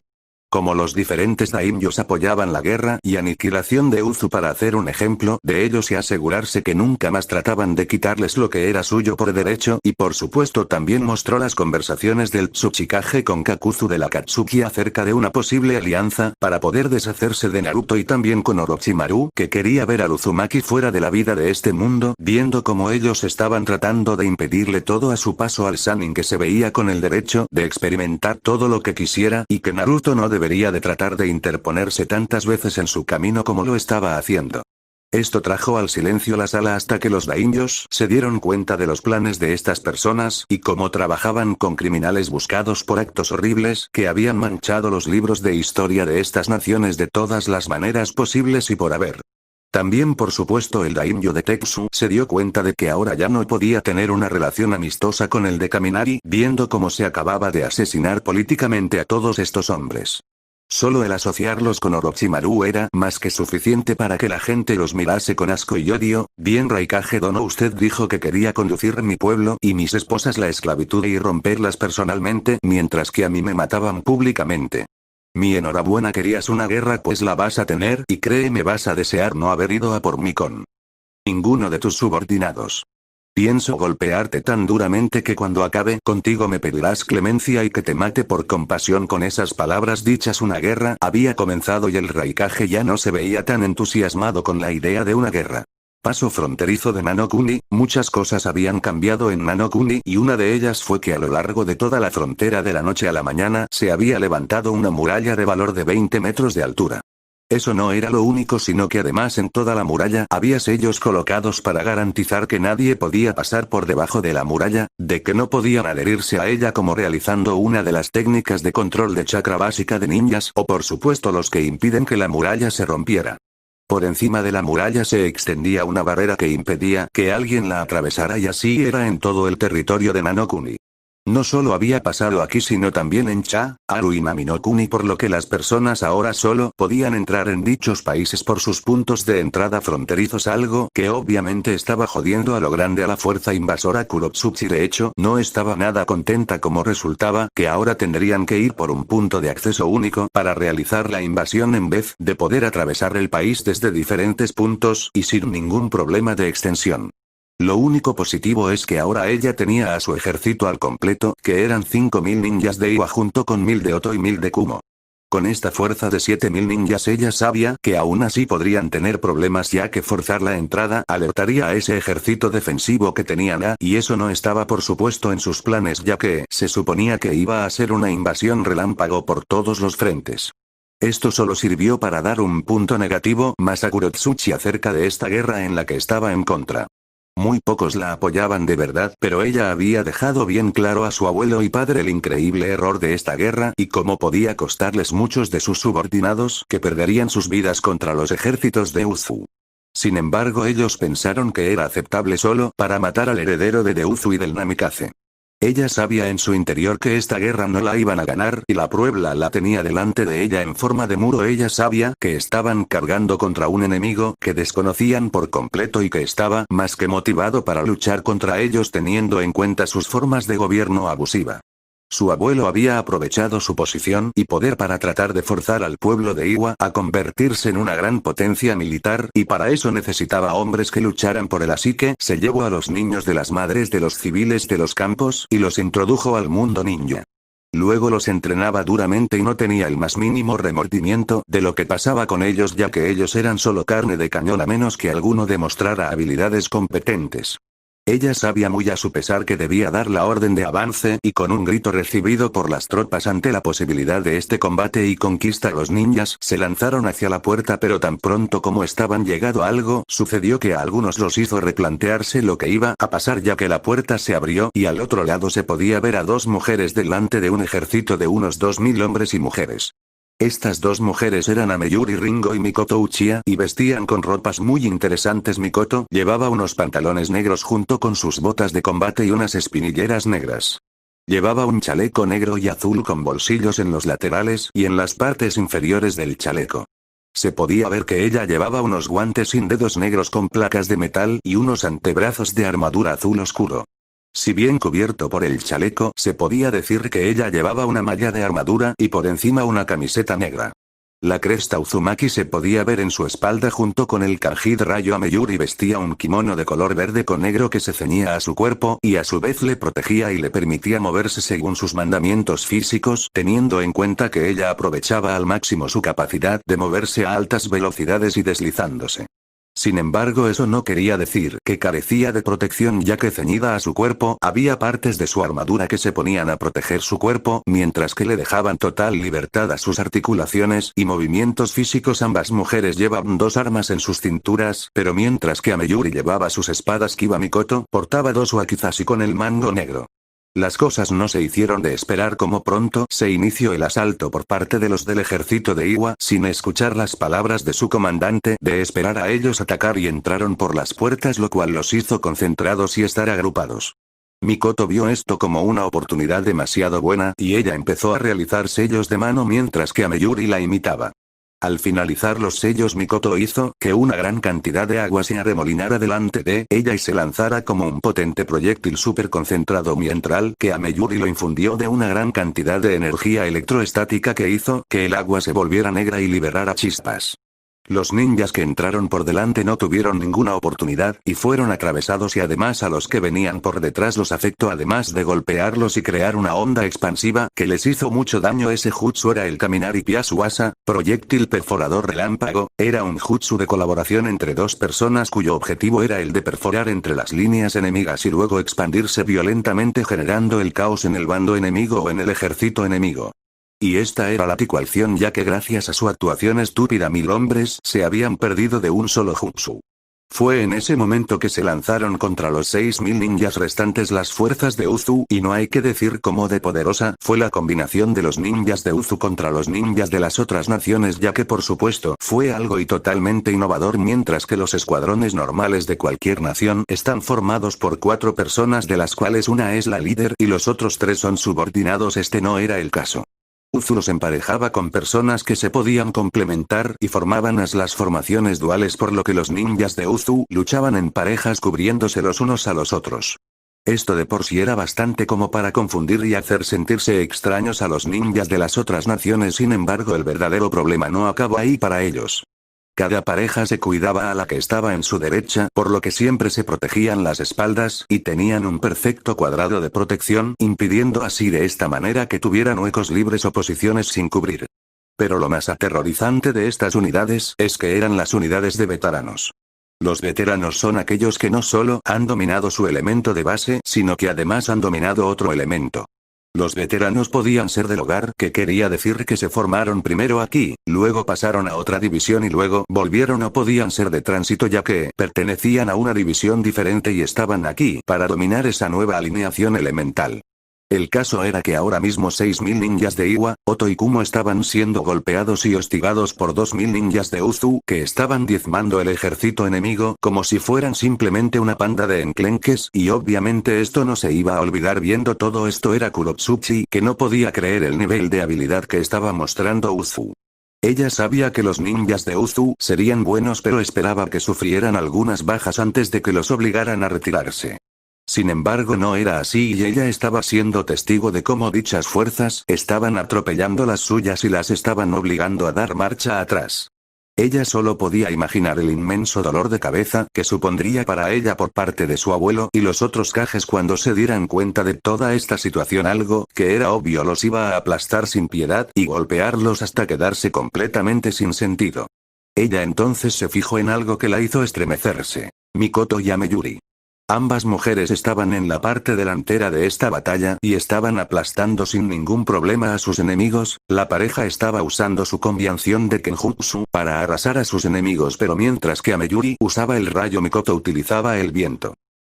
Como los diferentes daimyos apoyaban la guerra y aniquilación de Uzu para hacer un ejemplo de ellos y asegurarse que nunca más trataban de quitarles lo que era suyo por derecho, y por supuesto también mostró las conversaciones del Tsuchikage con Kakuzu de la Katsuki acerca de una posible alianza para poder deshacerse de Naruto, y también con Orochimaru, que quería ver al Uzumaki fuera de la vida de este mundo, viendo cómo ellos estaban tratando de impedirle todo a su paso al Sannin, que se veía con el derecho de experimentar todo lo que quisiera y que Naruto no debería de tratar de interponerse tantas veces en su camino como lo estaba haciendo. Esto trajo al silencio la sala hasta que los daimyos se dieron cuenta de los planes de estas personas y cómo trabajaban con criminales buscados por actos horribles que habían manchado los libros de historia de estas naciones de todas las maneras posibles y por haber. También por supuesto el daimyo de Tetsu se dio cuenta de que ahora ya no podía tener una relación amistosa con el de Kaminari, viendo cómo se acababa de asesinar políticamente a todos estos hombres. Solo el asociarlos con Orochimaru era más que suficiente para que la gente los mirase con asco y odio. Bien, Raikage Dono, usted dijo que quería conducir mi pueblo y mis esposas la esclavitud y romperlas personalmente, mientras que a mí me mataban públicamente. Mi enhorabuena, querías una guerra, pues la vas a tener, y créeme, vas a desear no haber ido a por mí con ninguno de tus subordinados. Pienso golpearte tan duramente que cuando acabe contigo me pedirás clemencia y que te mate por compasión. Con esas palabras dichas, una guerra había comenzado y el Raikage ya no se veía tan entusiasmado con la idea de una guerra. Paso fronterizo de Nanokuni. Muchas cosas habían cambiado en Nanokuni y una de ellas fue que a lo largo de toda la frontera de la noche a la mañana se había levantado una muralla de valor de 20 metros de altura. Eso no era lo único, sino que además en toda la muralla había sellos colocados para garantizar que nadie podía pasar por debajo de la muralla, de que no podían adherirse a ella, como realizando una de las técnicas de control de chakra básica de ninjas, o por supuesto los que impiden que la muralla se rompiera. Por encima de la muralla se extendía una barrera que impedía que alguien la atravesara, y así era en todo el territorio de Nanokuni. No solo había pasado aquí, sino también en Cha, Aru y Naminokuni, por lo que las personas ahora solo podían entrar en dichos países por sus puntos de entrada fronterizos, algo que obviamente estaba jodiendo a lo grande a la fuerza invasora Kurotsuchi. De hecho, no estaba nada contenta como resultaba que ahora tendrían que ir por un punto de acceso único para realizar la invasión en vez de poder atravesar el país desde diferentes puntos y sin ningún problema de extensión. Lo único positivo es que ahora ella tenía a su ejército al completo, que eran 5000 ninjas de Iwa junto con 1000 de Oto y 1000 de Kumo. Con esta fuerza de 7000 ninjas ella sabía que aún así podrían tener problemas, ya que forzar la entrada alertaría a ese ejército defensivo que tenían, y eso no estaba por supuesto en sus planes, ya que se suponía que iba a ser una invasión relámpago por todos los frentes. Esto solo sirvió para dar un punto negativo más a Kurotsuchi acerca de esta guerra en la que estaba en contra. Muy pocos la apoyaban de verdad, pero ella había dejado bien claro a su abuelo y padre el increíble error de esta guerra y cómo podía costarles muchos de sus subordinados que perderían sus vidas contra los ejércitos de Uzu. Sin embargo, ellos pensaron que era aceptable solo para matar al heredero de Uzu y del Namikaze. Ella sabía en su interior que esta guerra no la iban a ganar, y la prueba la tenía delante de ella en forma de muro. Ella sabía que estaban cargando contra un enemigo que desconocían por completo y que estaba más que motivado para luchar contra ellos, teniendo en cuenta sus formas de gobierno abusiva. Su abuelo había aprovechado su posición y poder para tratar de forzar al pueblo de Iwa a convertirse en una gran potencia militar, y para eso necesitaba hombres que lucharan por él, así que se llevó a los niños de las madres de los civiles de los campos y los introdujo al mundo ninja. Luego los entrenaba duramente y no tenía el más mínimo remordimiento de lo que pasaba con ellos, ya que ellos eran solo carne de cañón a menos que alguno demostrara habilidades competentes. Ella sabía muy a su pesar que debía dar la orden de avance, y con un grito recibido por las tropas ante la posibilidad de este combate y conquista, los ninjas se lanzaron hacia la puerta, pero tan pronto como estaban llegado algo sucedió que a algunos los hizo replantearse lo que iba a pasar, ya que la puerta se abrió y al otro lado se podía ver a dos mujeres delante de un ejército de unos 2000 hombres y mujeres. Estas dos mujeres eran Ameyuri Ringo y Mikoto Uchiha y vestían con ropas muy interesantes. Mikoto llevaba unos pantalones negros junto con sus botas de combate y unas espinilleras negras. Llevaba un chaleco negro y azul con bolsillos en los laterales y en las partes inferiores del chaleco. Se podía ver que ella llevaba unos guantes sin dedos negros con placas de metal y unos antebrazos de armadura azul oscuro. Si bien cubierto por el chaleco, se podía decir que ella llevaba una malla de armadura y por encima una camiseta negra. La cresta Uzumaki se podía ver en su espalda junto con el kanji de rayo. Ameyuri vestía un kimono de color verde con negro que se ceñía a su cuerpo y a su vez le protegía y le permitía moverse según sus mandamientos físicos, teniendo en cuenta que ella aprovechaba al máximo su capacidad de moverse a altas velocidades y deslizándose. Sin embargo, eso no quería decir que carecía de protección, ya que ceñida a su cuerpo había partes de su armadura que se ponían a proteger su cuerpo, mientras que le dejaban total libertad a sus articulaciones y movimientos físicos. Ambas mujeres llevaban dos armas en sus cinturas, pero mientras que Ameyuri llevaba sus espadas Kiba, Mikoto portaba dos wakizashi con el mango negro. Las cosas no se hicieron de esperar como pronto se inició el asalto por parte de los del ejército de Iwa sin escuchar las palabras de su comandante de esperar a ellos atacar, y entraron por las puertas, lo cual los hizo concentrados y estar agrupados. Mikoto vio esto como una oportunidad demasiado buena y ella empezó a realizar sellos de mano mientras que Ameyuri la imitaba. Al finalizar los sellos, Mikoto hizo que una gran cantidad de agua se arremolinara delante de ella y se lanzara como un potente proyectil súper concentrado, mientras que Ameyuri lo infundió de una gran cantidad de energía electroestática que hizo que el agua se volviera negra y liberara chispas. Los ninjas que entraron por delante no tuvieron ninguna oportunidad y fueron atravesados, y además a los que venían por detrás los afectó, además de golpearlos y crear una onda expansiva que les hizo mucho daño. Ese jutsu era el Kaminari Piasuasa, proyectil perforador relámpago. Era un jutsu de colaboración entre dos personas cuyo objetivo era el de perforar entre las líneas enemigas y luego expandirse violentamente, generando el caos en el bando enemigo o en el ejército enemigo. Y esta era la situación, ya que gracias a su actuación estúpida 1000 hombres se habían perdido de un solo jutsu. Fue en ese momento que se lanzaron contra los 6000 ninjas restantes las fuerzas de Uzu, y no hay que decir cómo de poderosa fue la combinación de los ninjas de Uzu contra los ninjas de las otras naciones, ya que por supuesto fue algo y totalmente innovador. Mientras que los escuadrones normales de cualquier nación están formados por 4 personas, de las cuales una es la líder y los otros 3 son subordinados, este no era el caso. Uzu los emparejaba con personas que se podían complementar y formaban las formaciones duales, por lo que los ninjas de Uzu luchaban en parejas cubriéndose los unos a los otros. Esto de por sí era bastante como para confundir y hacer sentirse extraños a los ninjas de las otras naciones. Sin embargo, el verdadero problema no acabó ahí para ellos. Cada pareja se cuidaba a la que estaba en su derecha, por lo que siempre se protegían las espaldas y tenían un perfecto cuadrado de protección, impidiendo así de esta manera que tuvieran huecos libres o posiciones sin cubrir. Pero lo más aterrorizante de estas unidades es que eran las unidades de veteranos. Los veteranos son aquellos que no solo han dominado su elemento de base, sino que además han dominado otro elemento. Los veteranos podían ser del hogar, que quería decir que se formaron primero aquí, luego pasaron a otra división y luego volvieron, o podían ser de tránsito, ya que pertenecían a una división diferente y estaban aquí para dominar esa nueva alineación elemental. El caso era que ahora mismo 6000 ninjas de Iwa, Oto y Kumo estaban siendo golpeados y hostigados por 2000 ninjas de Uzu, que estaban diezmando el ejército enemigo como si fueran simplemente una panda de enclenques, y obviamente esto no se iba a olvidar. Viendo todo esto era Kurotsuchi, que no podía creer el nivel de habilidad que estaba mostrando Uzu. Ella sabía que los ninjas de Uzu serían buenos, pero esperaba que sufrieran algunas bajas antes de que los obligaran a retirarse. Sin embargo, no era así, y ella estaba siendo testigo de cómo dichas fuerzas estaban atropellando las suyas y las estaban obligando a dar marcha atrás. Ella solo podía imaginar el inmenso dolor de cabeza que supondría para ella por parte de su abuelo y los otros Kages cuando se dieran cuenta de toda esta situación. Algo que era obvio los iba a aplastar sin piedad y golpearlos hasta quedarse completamente sin sentido. Ella entonces se fijó en algo que la hizo estremecerse: Mikoto y Ameyuri. Ambas mujeres estaban en la parte delantera de esta batalla y estaban aplastando sin ningún problema a sus enemigos. La pareja estaba usando su combinación de Kenjutsu para arrasar a sus enemigos, pero mientras que Ameyuri usaba el rayo, Mikoto utilizaba el viento.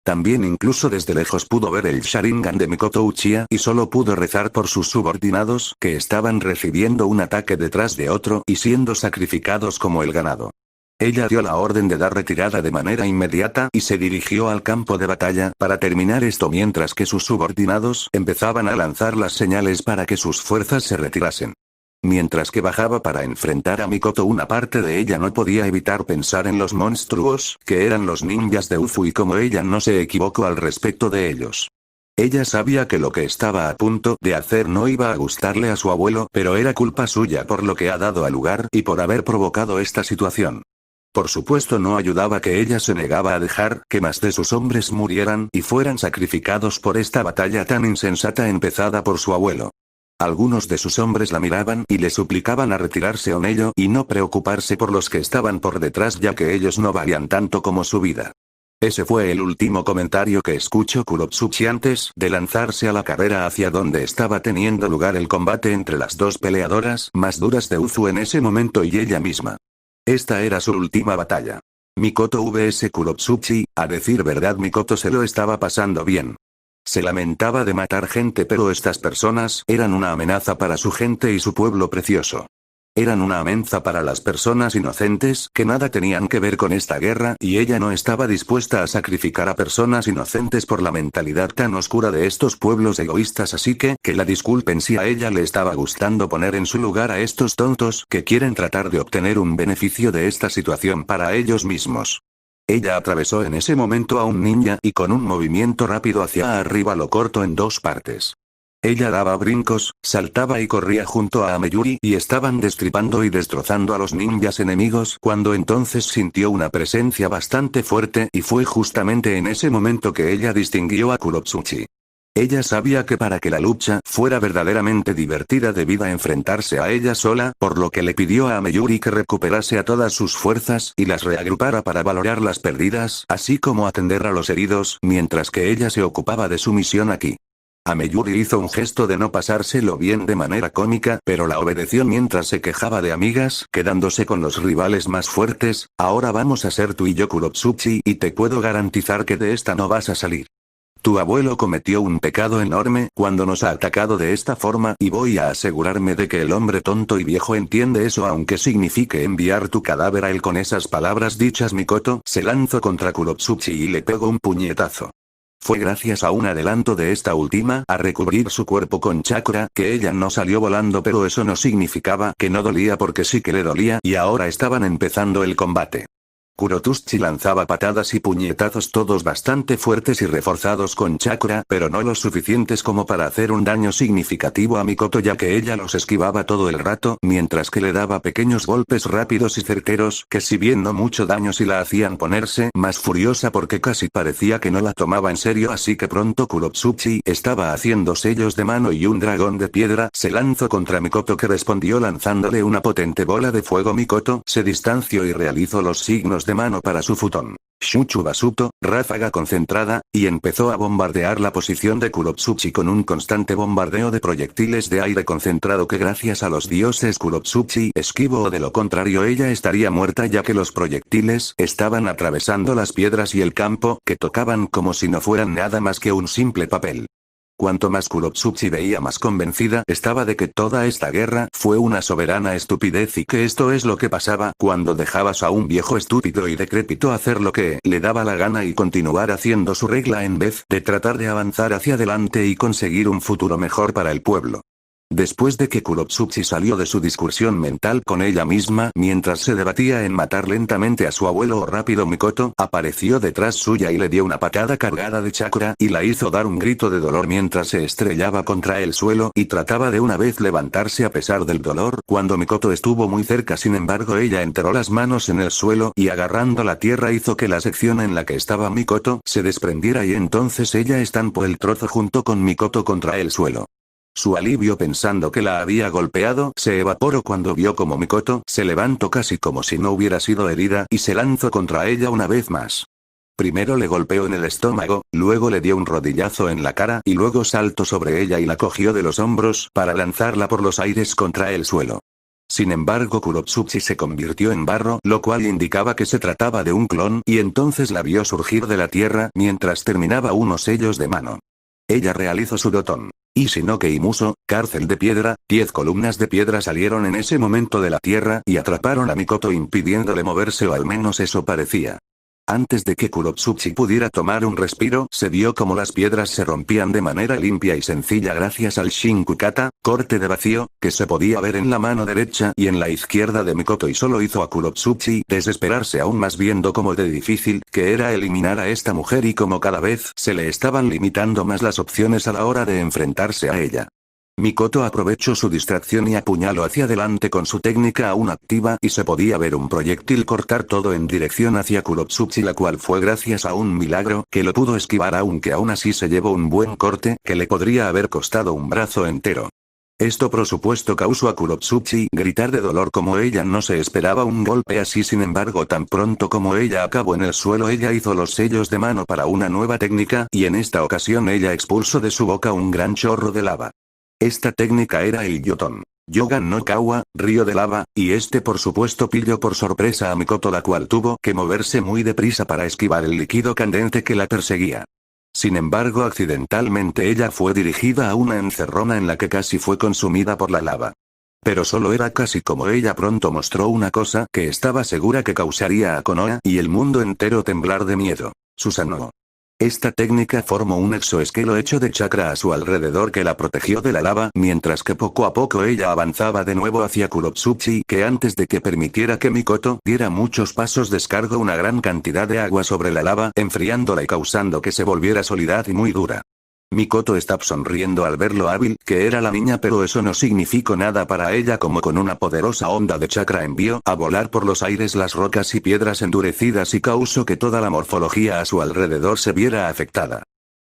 También incluso desde lejos pudo ver el Sharingan de Mikoto Uchiha y solo pudo rezar por sus subordinados que estaban recibiendo un ataque detrás de otro y siendo sacrificados como el ganado. Ella dio la orden de dar retirada de manera inmediata y se dirigió al campo de batalla para terminar esto mientras que sus subordinados empezaban a lanzar las señales para que sus fuerzas se retirasen. Mientras que bajaba para enfrentar a Mikoto, una parte de ella no podía evitar pensar en los monstruos, que eran los ninjas de Uzu, y como ella no se equivocó al respecto de ellos. Ella sabía que lo que estaba a punto de hacer no iba a gustarle a su abuelo, pero era culpa suya por lo que ha dado a lugar y por haber provocado esta situación. Por supuesto no ayudaba que ella se negaba a dejar que más de sus hombres murieran y fueran sacrificados por esta batalla tan insensata empezada por su abuelo. Algunos de sus hombres la miraban y le suplicaban a retirarse con ello y no preocuparse por los que estaban por detrás, ya que ellos no valían tanto como su vida. Ese fue el último comentario que escuchó Kurotsuchi antes de lanzarse a la carrera hacia donde estaba teniendo lugar el combate entre las dos peleadoras más duras de Uzu en ese momento y ella misma. Esta era su última batalla. Mikoto vs Kurotsuchi, a decir verdad Mikoto se lo estaba pasando bien. Se lamentaba de matar gente, pero estas personas eran una amenaza para su gente y su pueblo precioso. Eran una amenaza para las personas inocentes que nada tenían que ver con esta guerra, y ella no estaba dispuesta a sacrificar a personas inocentes por la mentalidad tan oscura de estos pueblos egoístas, así que la disculpen si a ella le estaba gustando poner en su lugar a estos tontos que quieren tratar de obtener un beneficio de esta situación para ellos mismos. Ella atravesó en ese momento a un ninja y con un movimiento rápido hacia arriba lo cortó en dos partes. Ella daba brincos, saltaba y corría junto a Ameyuri y estaban destripando y destrozando a los ninjas enemigos cuando entonces sintió una presencia bastante fuerte y fue justamente en ese momento que ella distinguió a Kurotsuchi. Ella sabía que para que la lucha fuera verdaderamente divertida debía enfrentarse a ella sola, por lo que le pidió a Ameyuri que recuperase a todas sus fuerzas y las reagrupara para valorar las perdidas, así como atender a los heridos, mientras que ella se ocupaba de su misión aquí. Ameyuri hizo un gesto de no pasárselo bien de manera cómica, pero la obedeció mientras se quejaba de amigas, quedándose con los rivales más fuertes. Ahora vamos a ser tú y yo, Kurotsuchi, y te puedo garantizar que de esta no vas a salir. Tu abuelo cometió un pecado enorme cuando nos ha atacado de esta forma y voy a asegurarme de que el hombre tonto y viejo entiende eso, aunque signifique enviar tu cadáver a él. Con esas palabras dichas Mikoto se lanzó contra Kurotsuchi y le pegó un puñetazo. Fue gracias a un adelanto de esta última a recubrir su cuerpo con chakra que ella no salió volando, pero eso no significaba que no dolía, porque sí que le dolía, y ahora estaban empezando el combate. Kurotsuchi lanzaba patadas y puñetazos, todos bastante fuertes y reforzados con chakra, pero no lo suficientes como para hacer un daño significativo a Mikoto, ya que ella los esquivaba todo el rato, mientras que le daba pequeños golpes rápidos y certeros, que si bien no mucho daño sí la hacían ponerse más furiosa porque casi parecía que no la tomaba en serio. Así que pronto Kurotsuchi estaba haciendo sellos de mano y un dragón de piedra se lanzó contra Mikoto, que respondió lanzándole una potente bola de fuego. Mikoto se distanció y realizó los signos de mano para su futón, Shuchu Basuto, ráfaga concentrada, y empezó a bombardear la posición de Kurotsuchi con un constante bombardeo de proyectiles de aire concentrado que gracias a los dioses Kurotsuchi esquivó, o de lo contrario ella estaría muerta, ya que los proyectiles estaban atravesando las piedras y el campo que tocaban como si no fueran nada más que un simple papel. Cuanto más Kurotsuchi veía, más convencida estaba de que toda esta guerra fue una soberana estupidez, y que esto es lo que pasaba cuando dejabas a un viejo estúpido y decrépito hacer lo que le daba la gana y continuar haciendo su regla en vez de tratar de avanzar hacia adelante y conseguir un futuro mejor para el pueblo. Después de que Kurotsuchi salió de su discusión mental con ella misma mientras se debatía en matar lentamente a su abuelo rápido, Mikoto apareció detrás suya y le dio una patada cargada de chakra y la hizo dar un grito de dolor mientras se estrellaba contra el suelo y trataba de una vez levantarse a pesar del dolor. Cuando Mikoto estuvo muy cerca, sin embargo, ella enterró las manos en el suelo y agarrando la tierra hizo que la sección en la que estaba Mikoto se desprendiera, y entonces ella estampó el trozo junto con Mikoto contra el suelo. Su alivio pensando que la había golpeado se evaporó cuando vio como Mikoto se levantó casi como si no hubiera sido herida y se lanzó contra ella una vez más. Primero le golpeó en el estómago, luego le dio un rodillazo en la cara y luego saltó sobre ella y la cogió de los hombros para lanzarla por los aires contra el suelo. Sin embargo Kurotsuchi se convirtió en barro, lo cual indicaba que se trataba de un clon, y entonces la vio surgir de la tierra mientras terminaba unos sellos de mano. Ella realizó su dotón. Ishinoke Imuso, cárcel de piedra, 10 columnas de piedra salieron en ese momento de la tierra y atraparon a Mikoto impidiéndole moverse, o al menos eso parecía. Antes de que Kurotsuchi pudiera tomar un respiro, se vio como las piedras se rompían de manera limpia y sencilla gracias al Shinkukata, corte de vacío, que se podía ver en la mano derecha y en la izquierda de Mikoto, y solo hizo a Kurotsuchi desesperarse aún más viendo cómo de difícil que era eliminar a esta mujer y cómo cada vez se le estaban limitando más las opciones a la hora de enfrentarse a ella. Mikoto aprovechó su distracción y apuñaló hacia adelante con su técnica aún activa y se podía ver un proyectil cortar todo en dirección hacia Kurotsuchi, la cual fue gracias a un milagro que lo pudo esquivar, aunque aún así se llevó un buen corte que le podría haber costado un brazo entero. Esto por supuesto causó a Kurotsuchi gritar de dolor, como ella no se esperaba un golpe así. Sin embargo, tan pronto como ella acabó en el suelo, ella hizo los sellos de mano para una nueva técnica, y en esta ocasión ella expulsó de su boca un gran chorro de lava. Esta técnica era el Yoton Yogan no Kawa, río de lava, y este por supuesto pilló por sorpresa a Mikoto, la cual tuvo que moverse muy deprisa para esquivar el líquido candente que la perseguía. Sin embargo, accidentalmente ella fue dirigida a una encerrona en la que casi fue consumida por la lava. Pero solo era casi, como ella pronto mostró una cosa que estaba segura que causaría a Konoha y el mundo entero temblar de miedo: Susanoo. Esta técnica formó un exoesquelo hecho de chakra a su alrededor que la protegió de la lava, mientras que poco a poco ella avanzaba de nuevo hacia Kurotsuchi, que antes de que permitiera que Mikoto diera muchos pasos descargó una gran cantidad de agua sobre la lava, enfriándola y causando que se volviera sólida y muy dura. Mikoto estaba sonriendo al ver lo hábil que era la niña, pero eso no significó nada para ella, como con una poderosa onda de chakra envió a volar por los aires las rocas y piedras endurecidas y causó que toda la morfología a su alrededor se viera afectada.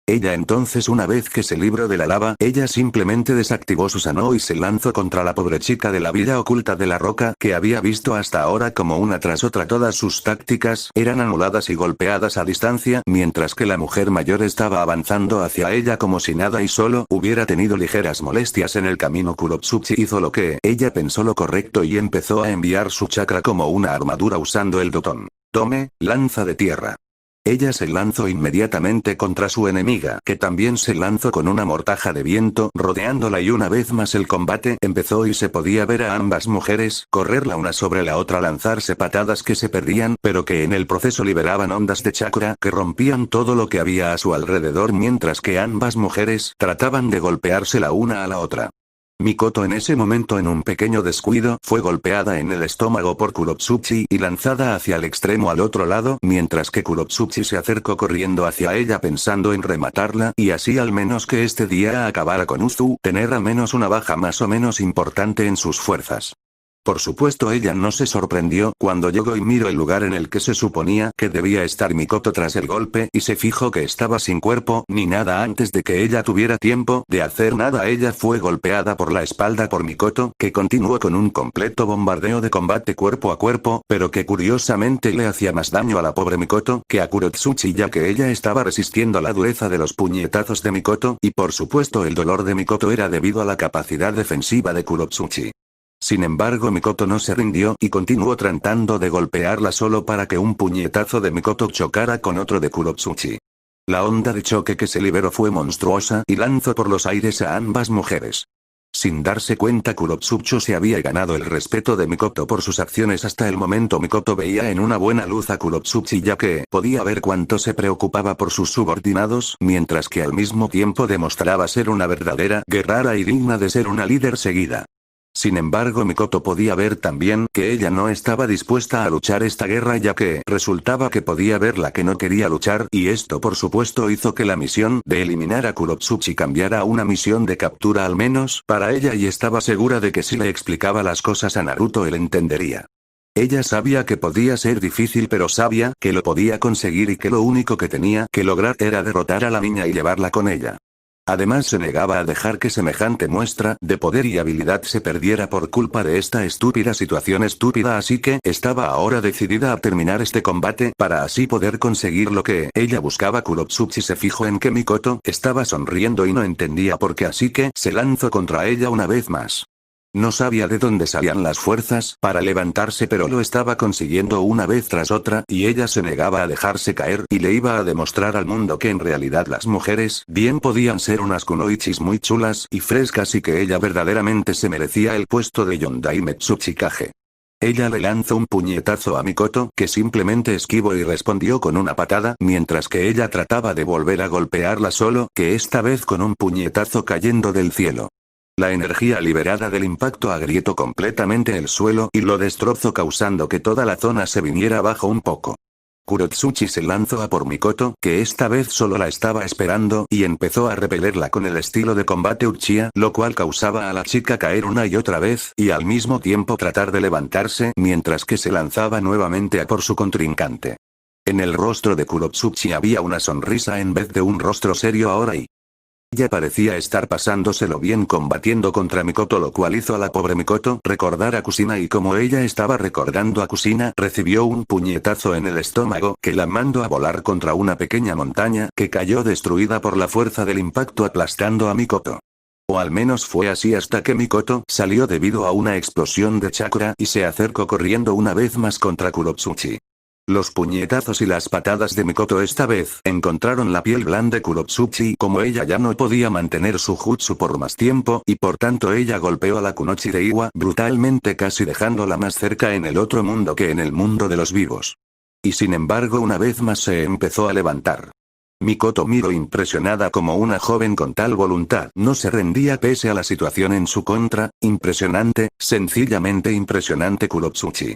Ella entonces, una vez que se libró de la lava, ella simplemente desactivó su Susanoo y se lanzó contra la pobre chica de la villa oculta de la roca, que había visto hasta ahora como una tras otra todas sus tácticas eran anuladas y golpeadas a distancia, mientras que la mujer mayor estaba avanzando hacia ella como si nada y solo hubiera tenido ligeras molestias en el camino. Kurotsuchi hizo lo que ella pensó lo correcto y empezó a enviar su chakra como una armadura usando el Doton Tome, lanza de tierra. Ella se lanzó inmediatamente contra su enemiga, que también se lanzó con una mortaja de viento rodeándola, y una vez más el combate empezó y se podía ver a ambas mujeres correr la una sobre la otra, lanzarse patadas que se perdían, pero que en el proceso liberaban ondas de chakra que rompían todo lo que había a su alrededor, mientras que ambas mujeres trataban de golpearse la una a la otra. Mikoto en ese momento, en un pequeño descuido, fue golpeada en el estómago por Kurotsuchi y lanzada hacia el extremo al otro lado, mientras que Kurotsuchi se acercó corriendo hacia ella pensando en rematarla y así al menos que este día acabara con Uzu, tener al menos una baja más o menos importante en sus fuerzas. Por supuesto, ella no se sorprendió cuando llegó y miró el lugar en el que se suponía que debía estar Mikoto tras el golpe y se fijó que estaba sin cuerpo ni nada. Antes de que ella tuviera tiempo de hacer nada, ella fue golpeada por la espalda por Mikoto, que continuó con un completo bombardeo de combate cuerpo a cuerpo, pero que curiosamente le hacía más daño a la pobre Mikoto que a Kurotsuchi, ya que ella estaba resistiendo la dureza de los puñetazos de Mikoto, y por supuesto el dolor de Mikoto era debido a la capacidad defensiva de Kurotsuchi. Sin embargo, Mikoto no se rindió y continuó tratando de golpearla solo para que un puñetazo de Mikoto chocara con otro de Kurotsuchi. La onda de choque que se liberó fue monstruosa y lanzó por los aires a ambas mujeres. Sin darse cuenta, Kurotsuchi se había ganado el respeto de Mikoto por sus acciones. Hasta el momento Mikoto veía en una buena luz a Kurotsuchi, ya que podía ver cuánto se preocupaba por sus subordinados, mientras que al mismo tiempo demostraba ser una verdadera guerrera y digna de ser una líder seguida. Sin embargo, Mikoto podía ver también que ella no estaba dispuesta a luchar esta guerra, ya que resultaba que podía verla que no quería luchar, y esto por supuesto hizo que la misión de eliminar a Kurotsuchi cambiara a una misión de captura, al menos para ella, y estaba segura de que si le explicaba las cosas a Naruto él entendería. Ella sabía que podía ser difícil, pero sabía que lo podía conseguir y que lo único que tenía que lograr era derrotar a la niña y llevarla con ella. Además, se negaba a dejar que semejante muestra de poder y habilidad se perdiera por culpa de esta estúpida situación estúpida, así que estaba ahora decidida a terminar este combate para así poder conseguir lo que ella buscaba. Kurotsuchi se fijó en que Mikoto estaba sonriendo y no entendía por qué, así que se lanzó contra ella una vez más. No sabía de dónde salían las fuerzas para levantarse, pero lo estaba consiguiendo una vez tras otra, y ella se negaba a dejarse caer, y le iba a demostrar al mundo que en realidad las mujeres bien podían ser unas kunoichis muy chulas y frescas y que ella verdaderamente se merecía el puesto de Yondai Metsukage. Ella le lanzó un puñetazo a Mikoto, que simplemente esquivó y respondió con una patada, mientras que ella trataba de volver a golpearla, solo que esta vez con un puñetazo cayendo del cielo. La energía liberada del impacto agrietó completamente el suelo y lo destrozó, causando que toda la zona se viniera abajo un poco. Kurotsuchi se lanzó a por Mikoto, que esta vez solo la estaba esperando, y empezó a repelerla con el estilo de combate Uchiha, lo cual causaba a la chica caer una y otra vez, y al mismo tiempo tratar de levantarse, mientras que se lanzaba nuevamente a por su contrincante. En el rostro de Kurotsuchi había una sonrisa en vez de un rostro serio ahora, y ella parecía estar pasándoselo bien combatiendo contra Mikoto, lo cual hizo a la pobre Mikoto recordar a Kusina, y como ella estaba recordando a Kusina, recibió un puñetazo en el estómago que la mandó a volar contra una pequeña montaña que cayó destruida por la fuerza del impacto, aplastando a Mikoto. O al menos fue así hasta que Mikoto salió debido a una explosión de chakra y se acercó corriendo una vez más contra Kurotsuchi. Los puñetazos y las patadas de Mikoto esta vez encontraron la piel blanda de Kurotsuchi, como ella ya no podía mantener su jutsu por más tiempo, y por tanto ella golpeó a la Kunoichi de Iwa brutalmente, casi dejándola más cerca en el otro mundo que en el mundo de los vivos. Y sin embargo una vez más se empezó a levantar. Mikoto miró impresionada como una joven con tal voluntad no se rendía pese a la situación en su contra. Impresionante, sencillamente impresionante Kurotsuchi.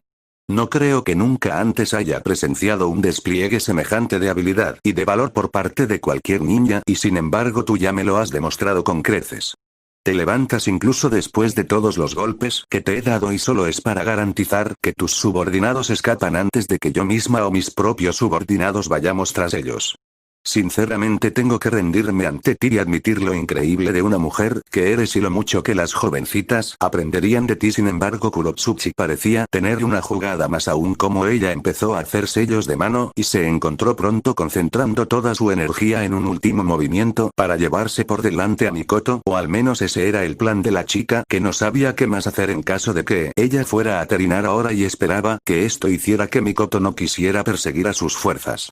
No creo que nunca antes haya presenciado un despliegue semejante de habilidad y de valor por parte de cualquier niña, y sin embargo tú ya me lo has demostrado con creces. Te levantas incluso después de todos los golpes que te he dado, y solo es para garantizar que tus subordinados escapan antes de que yo misma o mis propios subordinados vayamos tras ellos. Sinceramente tengo que rendirme ante ti y admitir lo increíble de una mujer que eres y lo mucho que las jovencitas aprenderían de ti. Sin embargo Kurotsuchi parecía tener una jugada más aún, como ella empezó a hacer sellos de mano y se encontró pronto concentrando toda su energía en un último movimiento para llevarse por delante a Mikoto, o al menos ese era el plan de la chica, que no sabía qué más hacer en caso de que ella fuera a terminar ahora, y esperaba que esto hiciera que Mikoto no quisiera perseguir a sus fuerzas.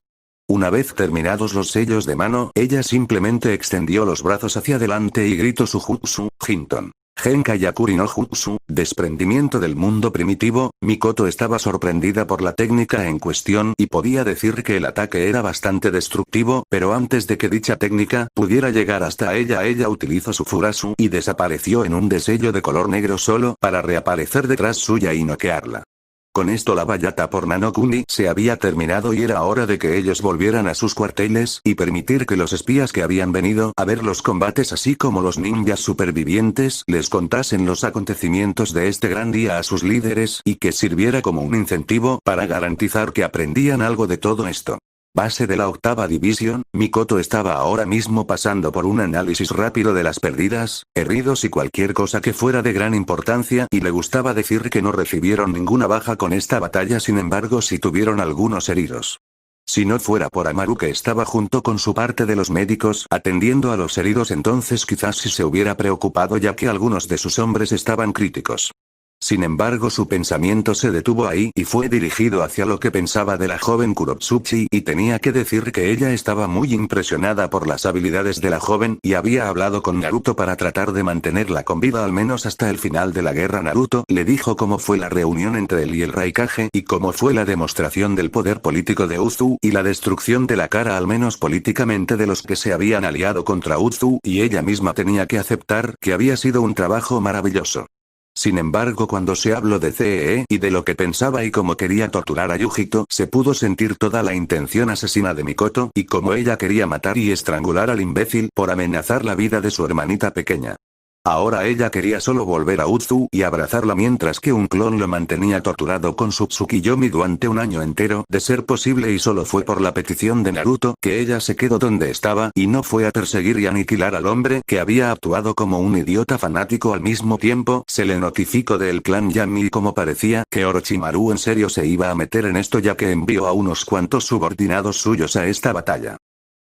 Una vez terminados los sellos de mano, ella simplemente extendió los brazos hacia adelante y gritó su jutsu, Hinton. Genkayakuri no Jutsu, desprendimiento del mundo primitivo. Mikoto estaba sorprendida por la técnica en cuestión y podía decir que el ataque era bastante destructivo, pero antes de que dicha técnica pudiera llegar hasta ella utilizó su Furasu y desapareció en un destello de color negro solo para reaparecer detrás suya y noquearla. Con esto la batalla por Nanokuni se había terminado y era hora de que ellos volvieran a sus cuarteles y permitir que los espías que habían venido a ver los combates, así como los ninjas supervivientes, les contasen los acontecimientos de este gran día a sus líderes, y que sirviera como un incentivo para garantizar que aprendían algo de todo esto. Base de la octava división, Mikoto estaba ahora mismo pasando por un análisis rápido de las pérdidas, heridos y cualquier cosa que fuera de gran importancia, y le gustaba decir que no recibieron ninguna baja con esta batalla. Sin embargo sí tuvieron algunos heridos. Si no fuera por Amaru, que estaba junto con su parte de los médicos atendiendo a los heridos, entonces quizás sí se hubiera preocupado, ya que algunos de sus hombres estaban críticos. Sin embargo su pensamiento se detuvo ahí y fue dirigido hacia lo que pensaba de la joven Kurotsuchi, y tenía que decir que ella estaba muy impresionada por las habilidades de la joven, y había hablado con Naruto para tratar de mantenerla con vida al menos hasta el final de la guerra. Naruto le dijo cómo fue la reunión entre él y el Raikage, y cómo fue la demostración del poder político de Uzu y la destrucción de la cara, al menos políticamente, de los que se habían aliado contra Uzu, y ella misma tenía que aceptar que había sido un trabajo maravilloso. Sin embargo, cuando se habló de CEE y de lo que pensaba y cómo quería torturar a Yujito, se pudo sentir toda la intención asesina de Mikoto, y cómo ella quería matar y estrangular al imbécil por amenazar la vida de su hermanita pequeña. Ahora ella quería solo volver a Uzu y abrazarla, mientras que un clon lo mantenía torturado con su Tsukiyomi durante un año entero, de ser posible, y solo fue por la petición de Naruto que ella se quedó donde estaba y no fue a perseguir y aniquilar al hombre que había actuado como un idiota fanático. Al mismo tiempo, se le notificó del clan Yami, y como parecía que Orochimaru en serio se iba a meter en esto, ya que envió a unos cuantos subordinados suyos a esta batalla.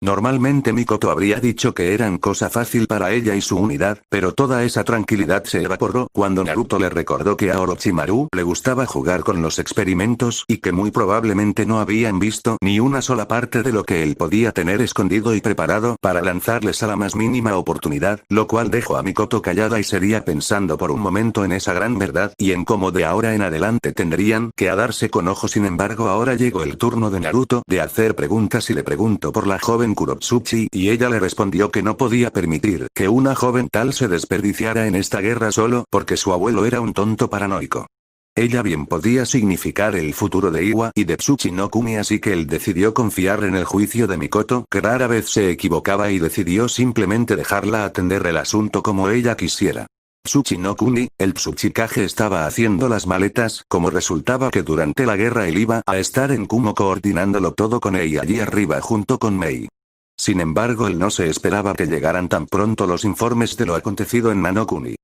Normalmente Mikoto habría dicho que eran cosa fácil para ella y su unidad, pero toda esa tranquilidad se evaporó cuando Naruto le recordó que a Orochimaru le gustaba jugar con los experimentos y que muy probablemente no habían visto ni una sola parte de lo que él podía tener escondido y preparado para lanzarles a la más mínima oportunidad, lo cual dejó a Mikoto callada y sería pensando por un momento en esa gran verdad y en cómo de ahora en adelante tendrían que darse con ojo. Sin embargo, ahora llegó el turno de Naruto de hacer preguntas y le preguntó por la joven Kurotsuchi y ella le respondió que no podía permitir que una joven tal se desperdiciara en esta guerra solo porque su abuelo era un tonto paranoico. Ella bien podía significar el futuro de Iwa y de Tsuchi no Kuni, así que él decidió confiar en el juicio de Mikoto, que rara vez se equivocaba, y decidió simplemente dejarla atender el asunto como ella quisiera. Tsuchi no Kuni, el Tsuchikage, estaba haciendo las maletas, como resultaba que durante la guerra él iba a estar en Kumo coordinándolo todo con Ei allí arriba junto con Mei. Sin embargo, él no se esperaba que llegaran tan pronto los informes de lo acontecido en Wano Kuni.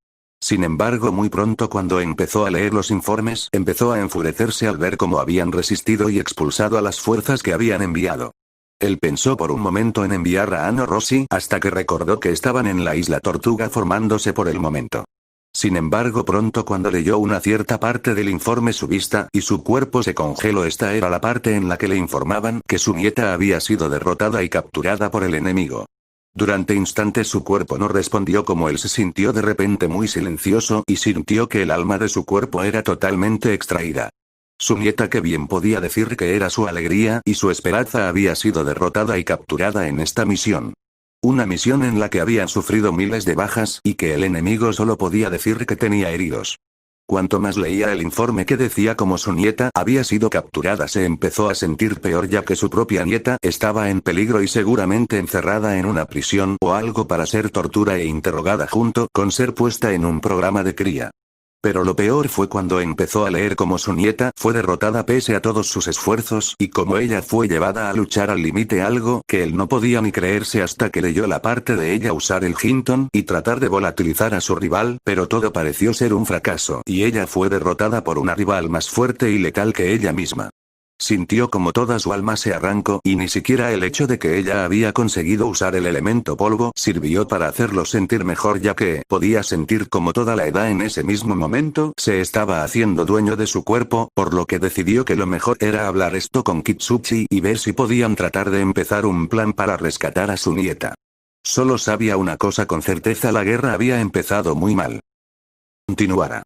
Sin embargo, muy pronto cuando empezó a leer los informes, empezó a enfurecerse al ver cómo habían resistido y expulsado a las fuerzas que habían enviado. Él pensó por un momento en enviar a Ano Rossi, hasta que recordó que estaban en la isla Tortuga formándose por el momento. Sin embargo, pronto cuando leyó una cierta parte del informe su vista y su cuerpo se congeló. Esta era la parte en la que le informaban que su nieta había sido derrotada y capturada por el enemigo. Durante instantes su cuerpo no respondió, como él se sintió de repente muy silencioso y sintió que el alma de su cuerpo era totalmente extraída. Su nieta, que bien podía decir que era su alegría y su esperanza, había sido derrotada y capturada en esta misión. Una misión en la que habían sufrido miles de bajas y que el enemigo solo podía decir que tenía heridos. Cuanto más leía el informe que decía cómo su nieta había sido capturada, se empezó a sentir peor, ya que su propia nieta estaba en peligro y seguramente encerrada en una prisión o algo para ser torturada e interrogada junto con ser puesta en un programa de cría. Pero lo peor fue cuando empezó a leer cómo su nieta fue derrotada pese a todos sus esfuerzos y cómo ella fue llevada a luchar al límite, algo que él no podía ni creerse hasta que leyó la parte de ella usar el Hinton y tratar de volatilizar a su rival, pero todo pareció ser un fracaso y ella fue derrotada por una rival más fuerte y letal que ella misma. Sintió como toda su alma se arrancó y ni siquiera el hecho de que ella había conseguido usar el elemento polvo sirvió para hacerlo sentir mejor, ya que podía sentir como toda la edad en ese mismo momento se estaba haciendo dueño de su cuerpo, por lo que decidió que lo mejor era hablar esto con Kitsuchi y ver si podían tratar de empezar un plan para rescatar a su nieta. Solo sabía una cosa con certeza: la guerra había empezado muy mal. Continuará.